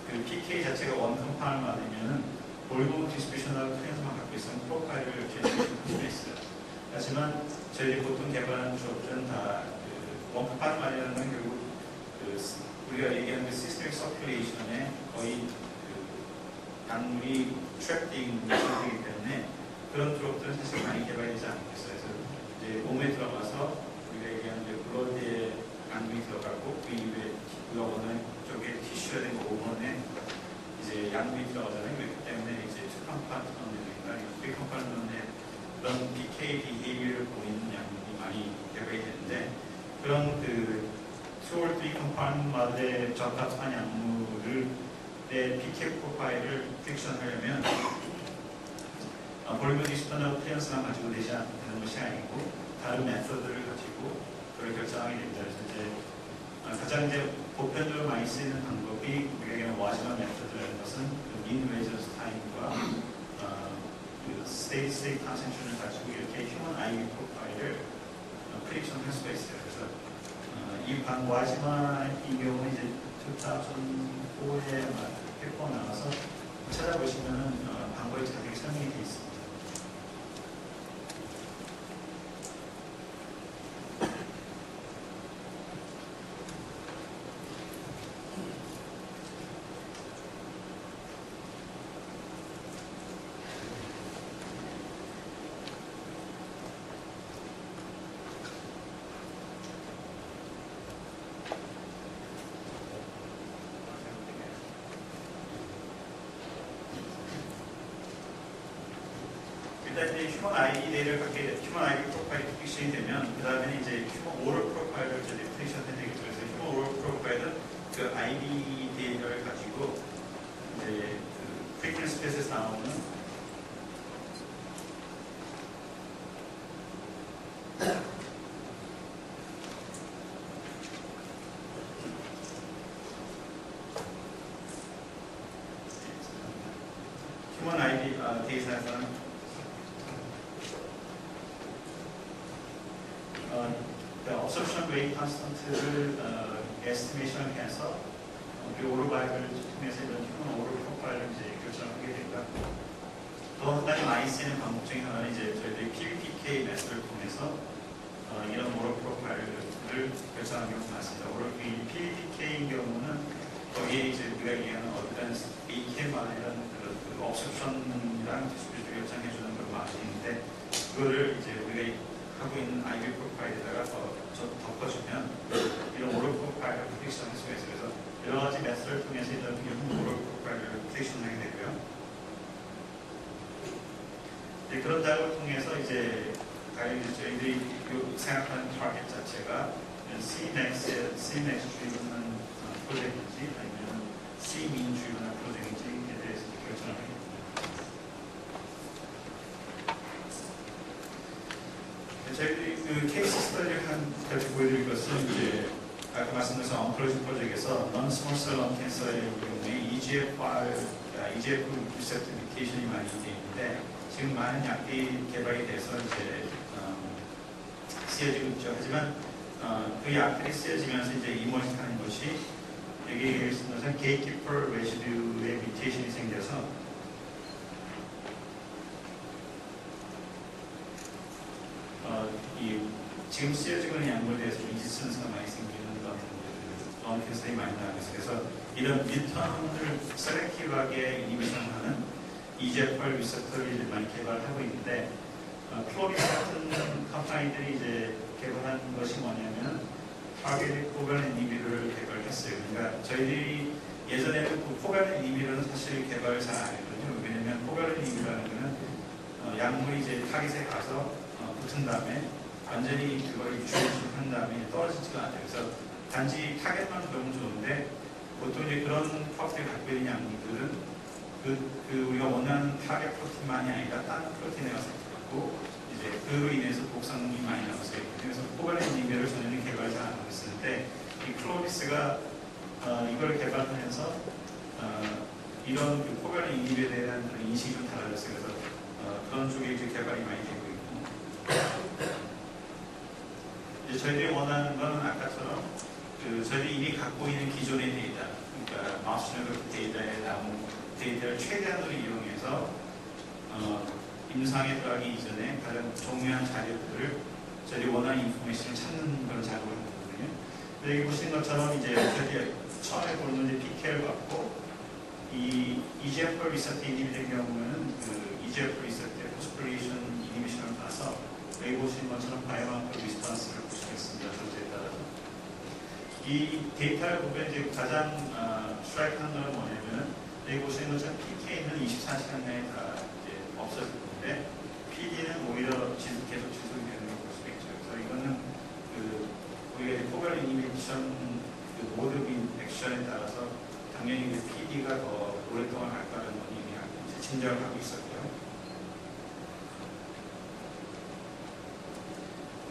그 PK 자체가 원 컴파일만이면은 볼륨 디스트리뷰션하고 클리어런스만 갖고 있으면 프로파일을 제시할 수 있어요. 하지만 저희들이 보통 개발하는 조업들은 다 원 컴파일만이라는 건 결국 우리가 얘기하는 그 시스템 서큘레이션의 거의 약물이 트랩되기 때문에 그런 드롭들은 사실 많이 개발이 되지 않고 있어요. 그래서 이제 몸에 들어가서 우리가 얘기하는 블러드에 약물이 들어가고 그 이후에 우리가 원하는 쪽에 티슈가 된 오건에 이제 약물이 들어가잖아요. 그렇기 때문에 이제 투컴파트먼트나 프리컴파트먼트에 그런 PK 비헤이비어를 보이는 약물이 많이 개발이 되는데 그런 그 2or 3 컴파트먼트에 적합한 약물을 내 PK 프로파일을 프릭션하려면 볼륨 디스터널 클리언스만 가지고 되지 않는 것이 아니고 다른 메서드를 가지고 그걸 결정하게 됩니다. 그래서 이제 가장 이제 보편적으로 많이 쓰이는 방법이 우리가 얘기하는 와지만 메서드라는 것은 민 웨이저스 타임과 그 스테이트 컨센트를 가지고 이렇게 휴먼 아이비 프로파일을 프릭션 할 수가 있어요. 그래서 이 와지만의 경우는 이제 2004에 페퍼 나와서 찾아보시면은 방법이 자세히 설명이 되어 있습니다. 일단 이제 휴먼 아이디를 갖게 휴먼 아이디 프로파일이 프릭션이 되면 그 다음에 이제 휴먼 오럴 프로파일을 이제 프릭션 해내겠죠. 그래서 휴먼 오럴 프로파일은 그 아이디 데이터를 가지고 이제 그 프리퀀시 스페이스에서 나오는 휴먼 아이디 데이터에서는 observation rate constant를 에스티메이션을 해서 오르바이브를 통해서 이런 휴먼 오르 프로파일을 이제 결정하게 됩니다. 또 한 가지 많이 쓰이는 방법 중에 하나는 이제 저희들이 PBPK 메서드를 통해서 이런 오르 프로파일을 결정하는 경우가 많습니다. 이 PBPK인 경우는 거기에 이제 우리가 얘기하는 어떤 AK만이라는 그 observation이랑 디스플레이를 결정해주는 그런 방식인데 그거를 이제 우리가 하고 있는 아이비 프로파일에다가 덮어주면 이런 오럴 프로파일을 프릭션할 수가 있어요. 그래서 여러 가지 메서드를 통해서 이런 오럴 프로파일을 프릭션하게 되고요. 그런 작업을 통해서 이제 저희들이 생각하는 타겟 자체가 Cmax 주의하는 프로젝트인지 아니면 Cmin 주의하는 프로젝트인지에 대해서 결정을 합니다. 저희들이 그 케이스 스터디를 한 가지 보여드릴 것은 이제 아까 말씀드린 언콜로지 프로젝트에서 non-small lung cancer의 경우에 EGFR 리셉터 뮤테이션이 많이 되어 있는데 지금 많은 약이 개발이 돼서 이제 쓰여지고 있죠. 하지만 그 약들이 쓰여지면서 이제 이모식하는 것이 여기 우선 게이트키퍼 레시듀의 뮤테이션이 생겨서 지금 쓰여지고 있는 약물에 대해서 리지스턴스가 많이 생기는 그런 캔서들이 많이 나오고 있어요. 그래서 이런 뮤턴을 셀렉티브하게 이니비션하는 EGFR 리셉터를 많이 개발하고 있는데 플로리스 같은 컴파니들이 이제 개발한 것이 뭐냐면 타겟 코밸런 이니비터를 개발했어요. 그러니까 저희들이 예전에는 그 코밸런 이니비터는 사실 개발을 잘 안 했거든요. 왜냐면 코밸런 이니비터라는 거는 약물이 이제 타겟에 가서 붙은 다음에 완전히 그걸 유출한 다음에 떨어지지가 않아요. 그래서 단지 타겟만 들어오면 좋은데 보통 이제 그런 프로틴을 갖고 있는 약물들은 그 우리가 원하는 타겟 프로틴만이 아니라 다른 프로틴에 가서 들어가고 이제 그로 인해서 복상이 많이 나왔어요. 그래서 코발렌 이니비터를 전에는 개발 잘 안 하고 있었는데 이 클로리스가 이걸 개발하면서 이런 그 코발렌 이니비터에 대한 그런 인식이 좀 달라졌어요. 그래서 그런 쪽에 이제 개발이 많이 되고 있고 이제 저희들이 원하는 건 아까처럼 저희들이 이미 갖고 있는 기존의 데이터, 그러니까 마우스네트워크 데이터에 나온 데이터를 최대한으로 이용해서 임상에 들어가기 이전에 가장 중요한 자료들을 저희들이 원하는 인포메이션을 찾는 그런 작업을 하거든요. 여기 보시는 것처럼 이제 저희들이 처음에 보는 이제 PK를 받고 이 EGFR 리서트 이니비된 경우는 그 EGFR 리서트의 포스플레이션 이니비션을 봐서 여기 보시는 것처럼 바이오마커 리스폰스를 보시겠습니다. 조제에 따라서. 이 데이터를 보면 이제 가장 스트라이크한 건 뭐냐면 여기 보시는 것처럼 PK는 24시간 내에 다 이제 없어지는데 PD는 오히려 계속 지속이 되는 걸 볼 수가 있죠. 그래서 이거는 그 우리가 포괄 이니비션 그 모드 액션에 따라서 당연히 그 PD가 더 오랫동안 갈 거라는 건 이미 짐작을 하고 있었고요.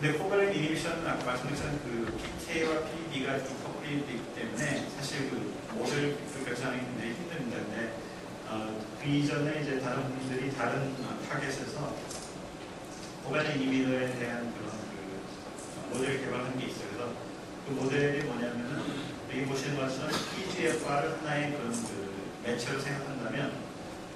근데 포괄 이니비션은 아까 말씀드린 그 PK와 PD가 좀 커플이 되기 때문에 사실 그 모델 결정하기 굉장히 힘든 문제인데 그 이전에 이제 다른 분들이 다른 타겟에서 포괄 이니비터에 대한 그런 그 모델을 개발한 게 있어요. 그래서 그 모델이 뭐냐면은 여기 보시는 것처럼 EGFR을 하나의 그런 그 매체로 생각한다면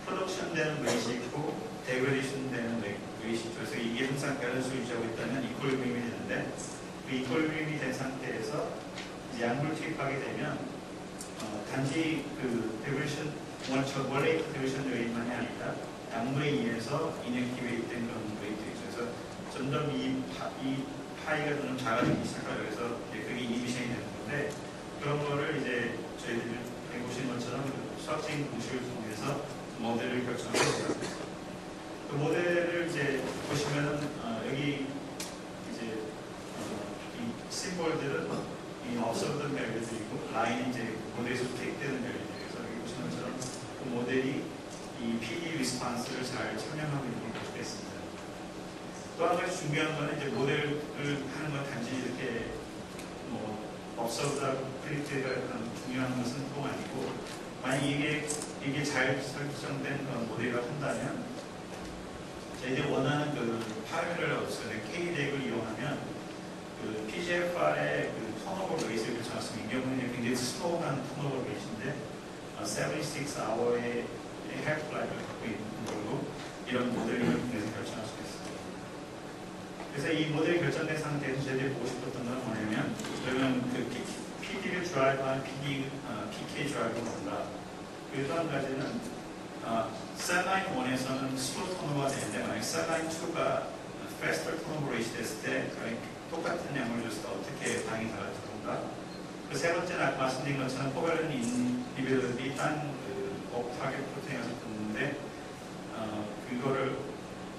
프로덕션 되는 웨이시 있고 데그레이션 되는 웨이시 있고 그래서 이게 항상 밸런스를 유지하고 있다면 이퀄리브리움이 되는데 그 이퀄리브리움이 된 상태에서 이제 약물 투입하게 되면 단지 그 데그레이션 원래 데그레이션 웨이트만이 아니라 약물에 의해서 인액티베이트 된 그런 웨이트죠. 그래서 점점 이 파이가 좀 작아지기 시작하죠. 그래서 그게 이니비션이 되는 건데 그런 거를 이제 저희들이 보시는 것처럼 수학적인 공식을 통해서 모델을 결정했어요. 그 모델을 이제 보시면은 여기 이제 이 심볼들은 이 observed 밸류들이고 라인이 이제 모델에서 택되는 밸류들. 그래서 여기 보시는 것처럼 그 모델이 이 PD 리스폰스를 잘 설명하고 있는 걸 볼 수가 있습니다. 또 한 가지 중요한 거는 이제 모델을 하는 건 단지 이렇게 뭐 observed하고 predict가 중요한 것은 또 아니고 만약 이게 잘 설정된 그런 모델을 한다면 저희들이 원하는 그 파라미터를 얻었어요. K-덱을 이용하면 그 PGFR의 그 턴오버 레이스를 결정했습니다. 이 경우는 굉장히 슬로우한 턴오버 레이스인데 76hour의 헬프라이프를 갖고 있는 걸로 이런 모델을 통해서 결정할 수 있습니다. 그래서 이 모델이 결정된 상태에서 저희들이 보고 싶었던 건 뭐냐면 그러면 그 PD를 드라이브한 PK 드라이브가 뭔가 그리고 또 한 가지는 셀라인 1에서는 슬로우 턴오버가 되는데 만약 셀라인 2가 faster 턴오버 레이시 됐을 때 똑같은 양을 줬을 때 어떻게 반응이 달라질 건가 그 세 번째는 아까 말씀드린 것처럼 포괄은 인비더들이 딴 타겟 프로테인에서 붙는데 그거를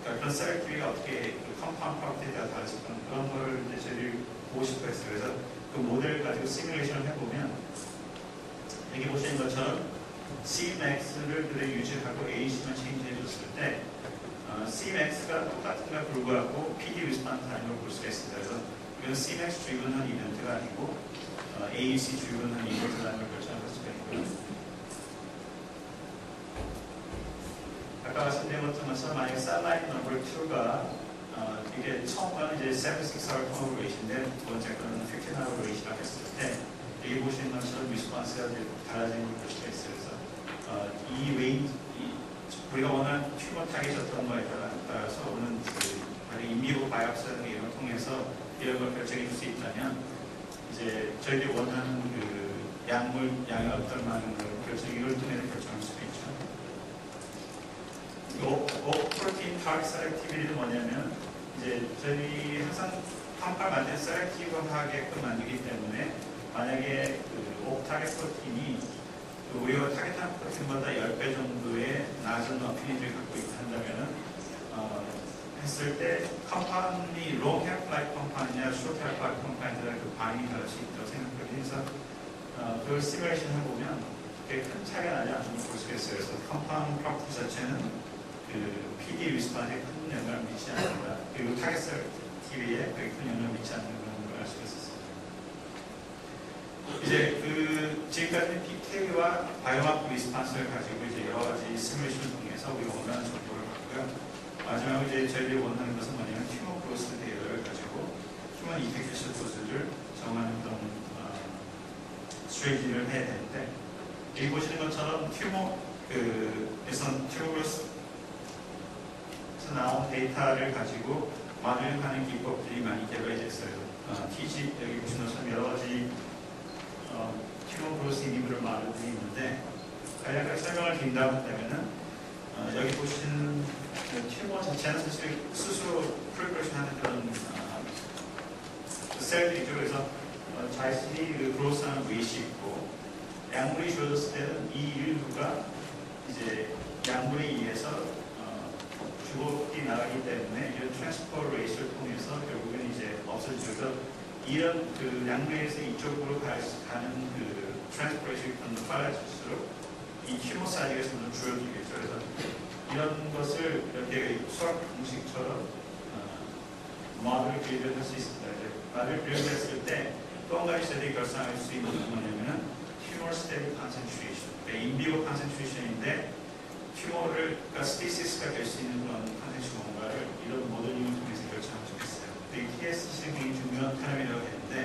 그러니까 그런 셀렉티비가 어떻게 컴파운드 프로테인에 따라 다르지 그런 거를 이제 저희들이 보고 싶어 했어요. 그래서 그 모델을 가지고 시뮬레이션을 해보면 여기 보시는 것처럼 Cmax를 그대로 유지하고 A시만 체인지해줬을 때 Cmax가 똑같은가 불구하고 PD 리스폰스 아닌 걸 볼 수가 있습니다. 그래서 이건 Cmax 드리븐한 이벤트가 아니고 AEC 드리븐한 이벤트라는 걸 결정할 수가 있고요. 아까 말씀드린 것처럼 만약에 셀라인 넘버 2가 이게 처음 거는 이제 76hour 턴오버 레이시인데 두 번째 거는 15hour 레이시라고 했을 때 여기 보시는 것처럼 리스폰스가 달라지는 걸 볼 수가 있어요. 그래서 이 웨이트 우리가 원하는 튜머 타겟이었던 거에 따라서 오는 인비로 바이옵시라는 이런 걸 통해서 이런 걸 결정해 줄 수 있다면 이제 저희들이 원하는 그 양이 어떤 많은 걸 이걸 통해서 결정할 수가 있죠. 프로테인 타겟 셀렉티비티는 뭐냐면 이제 저희 항상 한팔 만든 셀렉티브하게끔 만들기 때문에 만약에 그 타겟 프로테인이 우리가 타겟한 프로테인보다 10배 정도의 낮은 어피니티를 갖고 있다 한다면은 했을 때 컴파운드이 롱 헬프라이프 컴파운드냐 숏 헬프라이프 컴파운드냐 그 반응이 다를 수 있다고 생각해요. 그래서 그걸 시뮬레이션 해보면 그게 큰 차이가 나지 않는 걸 볼 수가 있어요. 그래서 컴파운드 프로퍼티 자체는 그 PD 리스폰스에 큰 영향을 미치지 않는다. 그리고 타겟 셀렉티비티에 큰 영향을 미치지 않는 걸 알 수가 있었어요. 이제 그 지금까지 PK와 바이오마크 리스폰스를 가지고 이제 여러 가지 시뮬레이션을 통해서 우리가 원하는 정보를 받고요. 마지막으로 이제 저희들이 원하는 것은 뭐냐면 튜머 크로스 데이터를 가지고 휴먼 이펙티션 도수를 정하는 그런 스트레이지를 해야 되는데 여기 보시는 것처럼 튜머에서 나온 데이터를 가지고 만들어가는 기법들이 많이 개발되어 있어요. TG 여기 보시는 것처럼 여러 가지 튜머 크로스 이니브를 만들고 있는데 간략하게 설명을 드린다고 한다면은 여기 보시는 그 튜머 자체는 사실 스스로 프리퍼레이션 하는 그런 그 셀들이죠. 그래서 자신이 그 그로스하는 웨이시 있고 약물이 주어졌을 때는 이 일부가 이제 약물에 의해서 주걱이 나가기 때문에 이런 트랜스포레이션을 통해서 결국은 이제 없어지죠. 이런 그 약물에서 이쪽으로 가는 그 트랜스포레이션이 좀 빨라질수록 이 튜머 사이즈가 점점 줄어들겠죠. 그래서 이런 것을 이렇게 수학 공식처럼 모델을 비교할 수 있습니다. 모델을 비교했을 때 또 한 가지 저희들이 결상할 수 있는 건 뭐냐면은 튜머 스테디 컨센트레이션, 인비고 컨센트레이션인데 튜머가 스피시스가 될 수 있는 그런 컨센트레이션 뭔가를 이런 모델링을 통해서 결정하면 좋겠어요. 이 TSC는 굉장히 중요한 패러미터가 되는데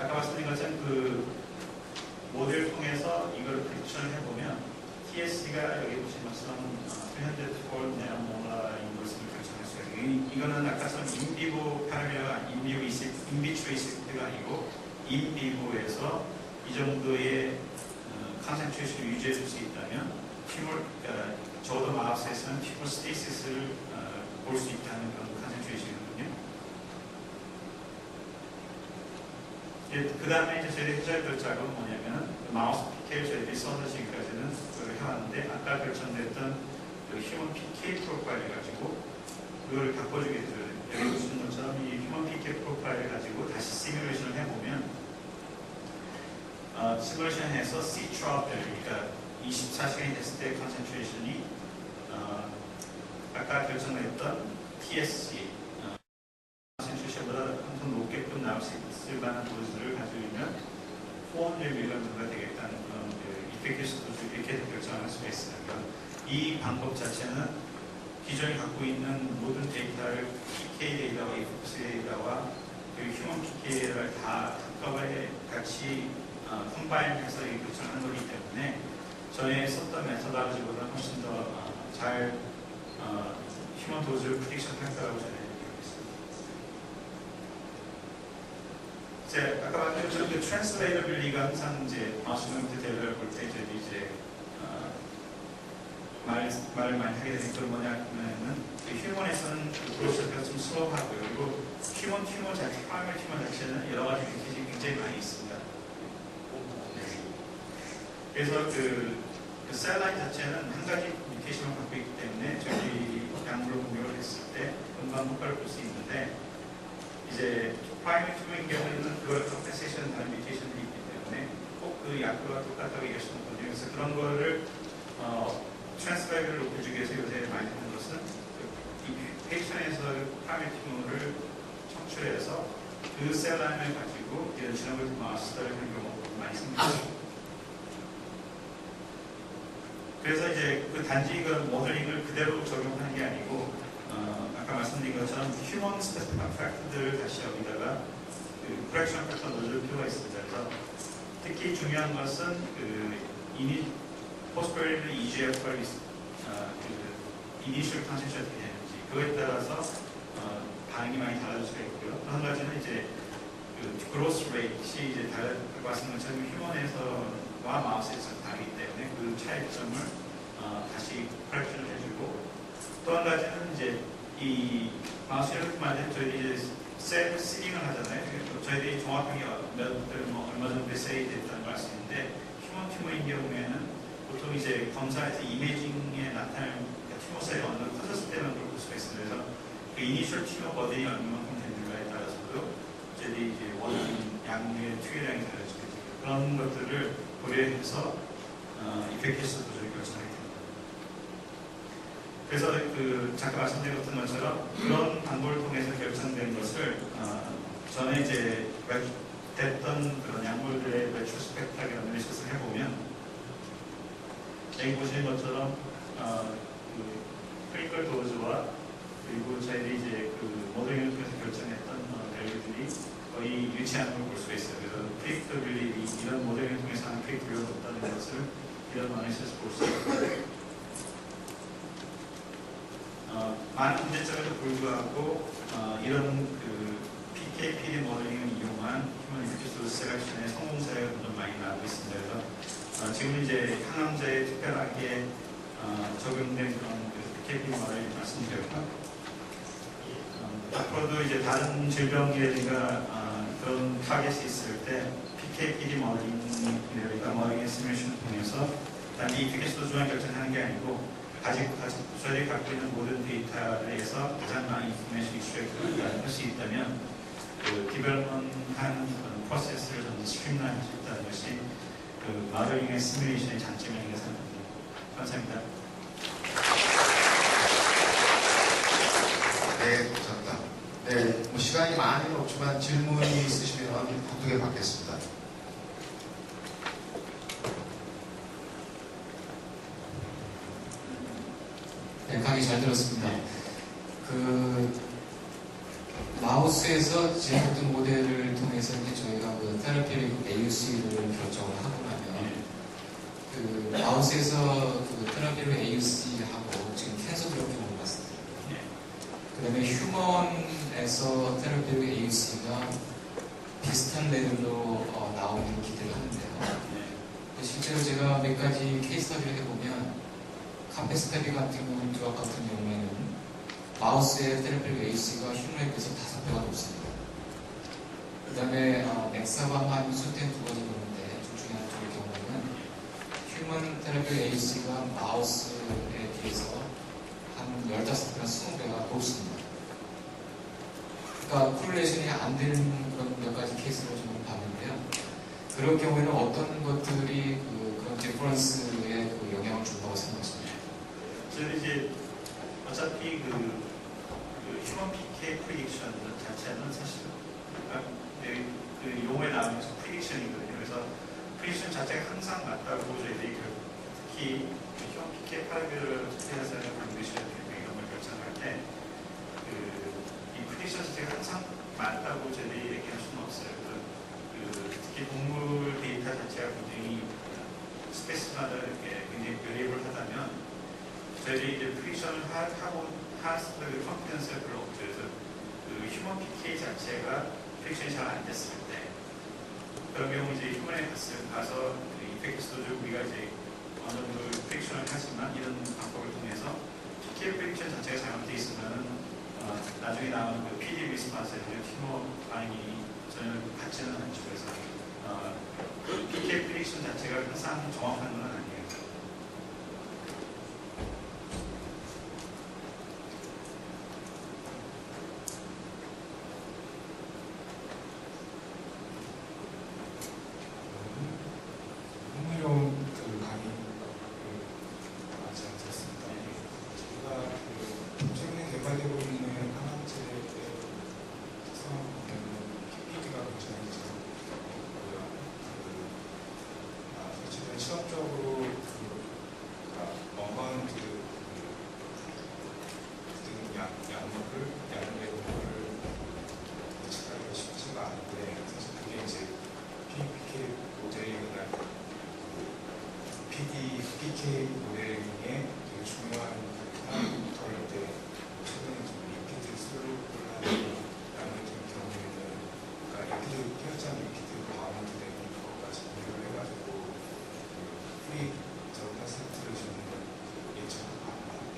아까 말씀드린 것처럼 그 모델을 통해서 이걸 프릭션을 해보면 TSC가 여기 보신 것처럼 300폴 네노몰라인 것을 결정할 수가 있어요. 이거는 아까처럼 인비보 패러미터가 인비트로 이식트가 아니고 인비보에서 이 정도의 컨센트레이션을 유지해 줄 수 있다면 저도 마우스에서는 튜머 스테이시스를 볼 수 있다는 그런 컨센트레이션이거든요. 그 다음에 이제 저희들이 해줘야 될 작업은 뭐냐면 마우스 PK를 저희들이 써서 지금까지는 그걸 해왔는데 아까 결정됐던 그 휴먼 PK 프로파일을 가지고 그걸 바꿔주게 되죠. 여기 보시는 것처럼 이 휴먼 PK 프로파일을 가지고 다시 시뮬레이션을 해보면 시뮬레이션 해서 C 트라우드, 그러니까 24시간이 됐을 때 컨센트레이션이 아까 결정했던 TSC 컨센트레이션보다 한번 높게끔 나올 수 있을 만한 도수를 가지고 있는 400mg가 되겠다는 그런 이펙티스 도수 이렇게 결정할 수가 있습니다. 이 방법 자체는 기존에 갖고 있는 모든 데이터를 PK 데이터와 EFX 데이터와 그리고 휴먼 PK를 다 한꺼번에 같이 컴바인해서 결정하는 거기 때문에 전에 썼던 메서다로지보다 훨씬 더 잘 휴먼 도즈를 프리딕션 할 거라고 저는 얘기하고 있습니다. 아까 말한 것처럼 그 트랜스레이터빌리가 항상 이제 마우스메인트 데이터를 볼 때 이제 말을 많이 하게 되는 건 뭐냐면은 휴먼에서는 그로스가 좀 슬로우하고요. 그리고 휴먼 자체, 프라이머리 휴먼 자체는 여러 가지 뮤테이션이 굉장히 많이 있습니다. 그래서 그 셀라인 자체는 한 가지 뮤테이션을 갖고 있기 때문에 저희 약물을 공격을 했을 때 금방 효과를 볼 수 있는데 이제 프라이머리 휴먼인 경우에는 그걸 컴펜세이션 다른 뮤테이션이 있기 때문에 꼭 그 약물과 똑같다고 얘기할 수는 없거든요. 그래서 그런 거를 트랜스파이브를 높여주기 위해서 요새 많이 하는 것은 이 뮤테이션에서 프라이머리 휴먼을 청출해서 그 셀라인을 가지고 이런 지나고 마스터를 하는 경우가 많이 생깁니다. 그래서 이제 그 단지 그 모델링을 그대로 적용하는 게 아니고 아까 말씀드린 것처럼 휴먼 스페시픽 팩트들을 다시 여기다가 그 프랙션 팩터 넣어줄 필요가 있습니다. 그래서 특히 중요한 것은 그 포스트베리는 EGFR 그 이니셜 컨센트레이션이 어떻게 되는지 그거에 따라서 반응이 많이 달라질 수가 있고요. 또 한 가지는 이제 그 그로스 레이트이 이제 말씀드린 것처럼 휴먼에서와 마우스에서 다르기 때문에 그 차이점을 다시 커렉션을 해주고 또 한 가지는 이제 이 마우스 이렇게 만들 저희들이 이제 셀 시링을 하잖아요. 저희들이 종합형이 얼마 정도 세이됐다는 걸 알 수 있는데 휴먼 튜머인 경우에는 보통 이제 검사에서 이미징에 나타나는 튜머 셀이 어느 정도 커졌을 때만 그럴 수가 있습니다. 그래서 그 이니셜 튜머 버든이 얼마만큼 되는가에 따라서도 저희들이 이제 원하는 약물의 투여량이 달라지겠죠. 그런 것들을 고려해서 이펙티스 도저히 결정하게 됩니다. 그래서 그 잠깐 말씀드렸던 것처럼 그런 방법을 통해서 결정된 것을 전에 이제 됐던 그런 약물들의 레트로스펙트하게 어널리시스를 해보면 여기 보시는 것처럼 그 클리니컬 도즈와 그리고 저희들이 이제 그 모델링을 통해서 결정했던 밸류들이 거의 유치한 걸 볼 수가 있어요. 그래서 프리딕터빌리 이런 모델링을 통해서 하는 프리딕터빌리가 높다는 것을 이런 어널리시스에서 볼 수 있고 많은 문제점에도 불구하고 이런 그 PKPD 모델링을 이용한 휴먼 인피큐스 셀렉션의 성공 사례가 좀 많이 나오고 있습니다. 그래서 지금 이제 항암제에 특별하게 적용된 그런 PKPD 모델링 말씀드렸고, 앞으로도 이제 다른 질병이라든가 그런 타겟이 있을 때 PKPD 모델링이라든가 모델링 시뮬레이션을 통해서 단지 이피케이스도 중요한 결정하는 게 아니고 저희들이 갖고 있는 모든 데이터에서 가장 많은 인포메이션 익스트랙트를 할 수 있다면 그 디벨롭먼트한 프로세스를 좀 스트림라인 할 수 있다는 것이 그 모델링의 시뮬레이션의 장점이라고 생각합니다. 감사합니다. 네, 감사합니다. 네, 뭐 시간이 많이는 없지만 질문이 있으시면 한두 개 받겠습니다. 네, 강의 잘 들었습니다. 그 마우스에서 제작된 모델을 통해서 이제 저희가 그 테라피릭 AUC를 결정을 하고 나면 그 마우스에서 그 테라피릭 AUC하고 지금 캔서 그렇게 먹어봤습니다. 그 다음에 휴먼에서 테라피릭 AUC가 비슷한 레벨로 나오기를 기대를 하는데요. 실제로 제가 몇 가지 케이스 스터디를 해보면 카페스타디 같은 경우에는 마우스의 테라피릭 AUC가 휴먼에 비해서 5배가 높습니다. 그 다음에 넥사와 한 수된 두 가지 보는데 둘 중에 한 쪽의 경우에는 휴먼 테라피릭 AUC가 마우스에 비해서 한 15배나 20배가 높습니다. 그러니까 콜레이션이 안 되는 그런 몇 가지 케이스를 좀 봤는데요. 그런 경우에는 어떤 것들이 그런 디퍼런스에 그 영향을 준다고 생각하십니까? 저는 이제 어차피 그 휴먼 PK 프리딕션 자체는 사실 그 용어에 나오면서 프리딕션이거든요. 그래서 프리딕션 자체가 항상 맞다고 저희들이 특히 휴먼 PK 파라미터를 특정해서 분리시켜 이런 걸 결정할 때 이 프리딕션 자체가 항상 맞다고 저희들이 얘기할 수는 없어요. 특히 동물 데이터 자체가 굉장히 스페이스마다 이렇게 굉장히 베리에블하다면 저희들이 이제 프리딕션을 하고 하스터 컨피던스가 별로 없죠. 그래서 그 휴먼 PK 자체가 프리딕션이 잘 안 됐을 때 그런 경우 이제 휴먼에 가서 이펙트스도 우리가 이제 어느 정도 프리딕션을 하지만 이런 방법을 통해서 PK 프리딕션 자체가 잘못되어 있으면 나중에 나오는 그 PD 리스폰스에 대한 휴먼 반응이 전혀 같지는 않죠. 그래서 PK 프리딕션 자체가 항상 정확한 건 아니에요. 흥미로운 그 강의 잘 들었습니다. 제가 최근에 개발되고 있는 항암제의 특성을 보면 PPD가 굉장히 있고요. 사실은 실험적으로 어마운트 약물을 예측하기가 쉽지가 않은데 사실 그게 이제 PK 모델링이나 PK 모델링의 되게 중요한 파라미터일 때 최근에 좀 리피드 수록을 하는 약물 같은 경우에는 그러니까 리피드 혈장 리피드 바운드 되는 것까지 비교를 해가지고 프리 컨센트레이션을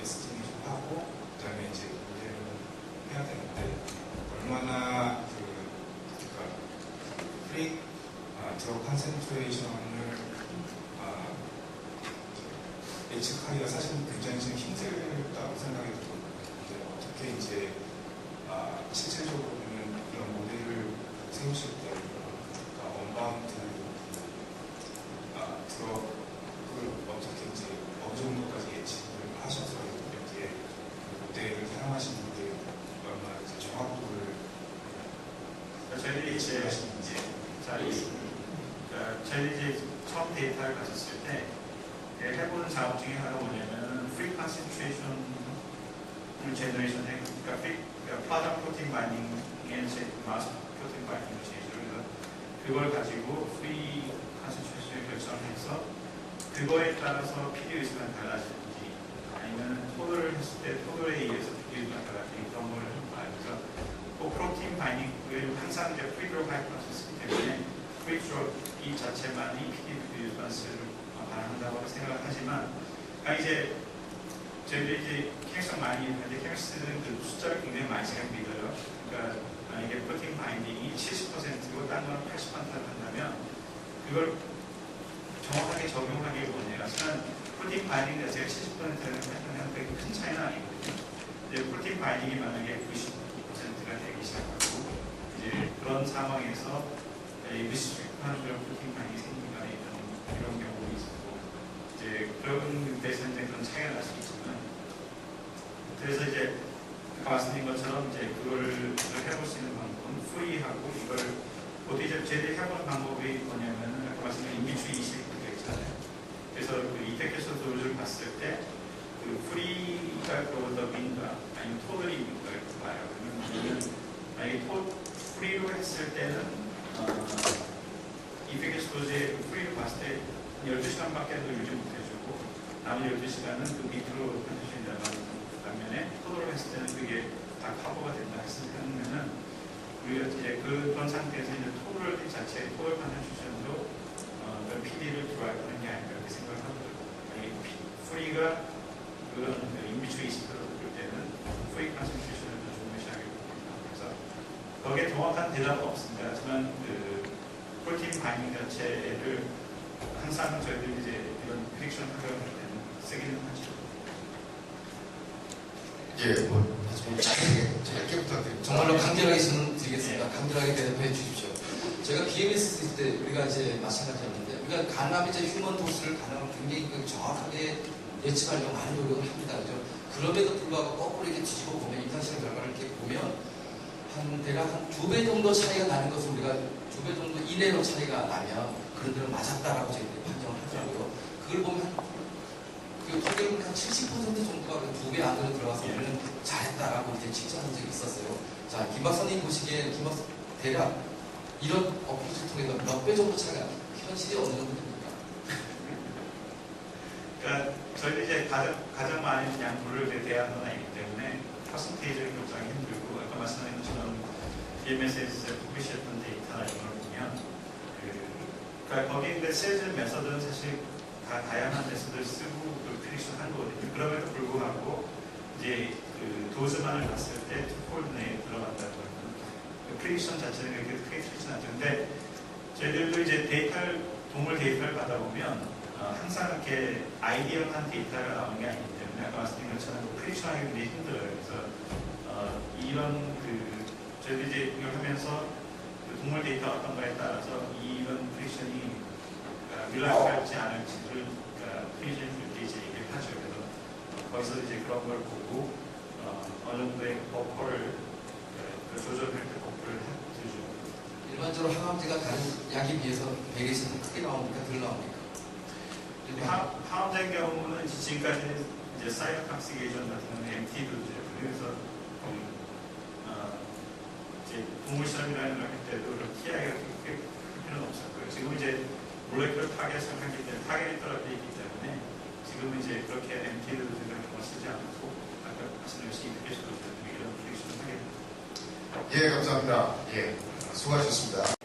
에스티메이션 하고 그다음에 이제 모델을 해야 되는데 얼마나 그러니까 프리 드럭 컨센트레이션을 예측하기가 사실 굉장히 좀 힘들다고 생각이 들거든요. 어떻게 이제 실질적으로는 이런 모델을 세우실 때 그러니까 언바운드 드럭을 어떻게 이제 어느 정도까지 예측을 하셔서 이렇게 모델을 사용하시는 게 얼마나 이제 정확도를 저희들이 이제 하시는지 저희들이 이제 처음 데이터를 가졌을 때 해보는 작업 중에 하나가 뭐냐면 프리 컨센트레이션을 제너레이션 해 그러니까 플라자 프로틴 바이닝의 마스 프로틴 바이닝을 제조해서 그걸 가지고 프리 컨센트레이션을 결정해서 그거에 따라서 PD 의식이 달라지는지 아니면 토도를 했을 때 토도에 의해서 PD 의식이 달라지는지 그런 걸 봐요. 그래서 그 프로틴 바이닝 항상 항상 이제 프리드롭 하이퍼시스기 때문에 프리드롭 이 자체만이 PD 리스폰스를 반영한다고 생각을 하지만 이제 저희들이 이제 케믹스를 많이 하는데 케믹스는 그 숫자를 굉장히 많이 생각 믿어요. 그러니까 만약에 프로틴 바인딩이 70%고 딴 거는 80%를 한다면 그걸 정확하게 적용하기 원해요. 하지만 프로틴 바인딩 자체가 70%는 그렇게 큰 차이는 아니거든요. 이제 프로틴 바인딩이 만약에 90%가 되기 시작하고 이제 그런 상황에서 미스트릭한 그런 프로틴 바인딩이 생기거나 이런 경우도 있었고 이제 그런 데서 이제 그런 차이가 날 수 있지만 그래서 이제 아까 말씀드린 것처럼 이제 그걸 해볼 수 있는 방법은 프리하고 이걸 어떻게 이제 저희들이 해보는 방법이 뭐냐면은 아까 말씀드린 인비추 20가 있잖아요. 그래서 그 이펙트에서 도를 봤을 때 그 프리가 그보다 민가 아니면 토들이민가 이렇게 봐요. 그러면 만약에 프리로 했을 때는 이펙트에서 도즈의 프리로 봤을 때 12시간밖에 유지 못해주고 나머지 12시간은 그 밑으로 편집된다는 반면에 토도로 했을 때는 그게 다 커버가 된다 했으면은 우리가 이제 그런 상태에서 이제 토를 자체 토를 판단 추천으로 PD를 들어가는 게 아닌가 이렇게 생각을 하거든요. 프리가 그런 인비추 20%를 볼 때는 프리 컨센트레이션을 좀 중요시하겠습니다. 그래서 거기에 정확한 대답은 없습니다. 하지만 그 프로틴 바인딩 자체를 항상 저희들이 이제 이런 프릭션 하려고 할 때는 쓰기는 하죠. 예, 좀 짧게 부탁드립니다. 정말로 간결하게 질문 드리겠습니다. 간결하게 대답해 주십시오. 제가 BMS 있을 때 우리가 이제 마찬가지였는데 우리가 가능하면 이제 휴먼 도수를 가능하면 굉장히 정확하게 예측하려고 많은 노력을 합니다. 그죠? 그럼에도 불구하고 거꾸로 이렇게 뒤집어 보면 임상시험 결과를 이렇게 보면 대략 한 2배 정도 차이가 나는 것을 우리가 2배 정도 이내로 차이가 나면 그런 데는 맞았다라고 저희들이 판정을 하더라고요. 그걸 보면 그 통계를 보면 한 70% 정도가 2배 안으로 들어가서 우리는 잘했다라고 이제 칭찬한 적이 있었어요. 자, 김 박사님 보시기에 대략 이런 어프로치를 통해서 몇 배 정도 차이가 현실이 어느 정도 됩니까? 그러니까 저희도 이제 가장 많은 양분을 대하는 아이기 때문에 퍼센테이지를 굉장히 힘들고 아까 말씀드린 것처럼 BMS에서 publish했던 데이터나 이런 걸 보면 그러니까 거기 있는 세즈 메서드는 사실 다 다양한 메서드를 쓰고 그 프리딕션 한 거거든요. 그럼에도 불구하고 이제 그 도즈만을 봤을 때 투폴드 내에 들어간다고 하면 그 프리딕션 자체는 그렇게 크게 틀리진 않죠. 근데 저희들도 이제 동물 데이터를 받아보면 항상 이렇게 아이디어한 데이터가 나오는 게 아니기 때문에 아까 말씀드린 것처럼 프리딕션하기 굉장히 힘들어요. 그래서 이런 저희도 이제 이걸 하면서 그 동물 데이터가 어떤가에 따라서 이런 프리딕션이 릴라이프할지 않을지를 프리딕션이 그렇게 이제 얘기를 하죠. 그래서 거기서 이제 그런 걸 보고 어느 정도의 버퍼를 조절할 때 버퍼를 해주죠. 일반적으로 항암제가 다른 약에 비해서 베리에이션이 크게 나옵니까? 덜 나옵니까? 항암제의 경우는 지금까지 이제 사이토톡식 에이전 같은 경우는 MT도 그래서 이제 동물 실험이라는 걸 할 때도 TI가 크게 필요는 없었고요. 지금 이제 몰레큘러 타겟을 하기 때문에 타겟이 떨어져 있기 때문에 지금은 이제 그렇게 MT도 같은 걸 쓰지 않고 아까 말씀드린 이렇게 수도 이런 프리딕션을 하게 됩니다. 예, 감사합니다. 예, 수고하셨습니다.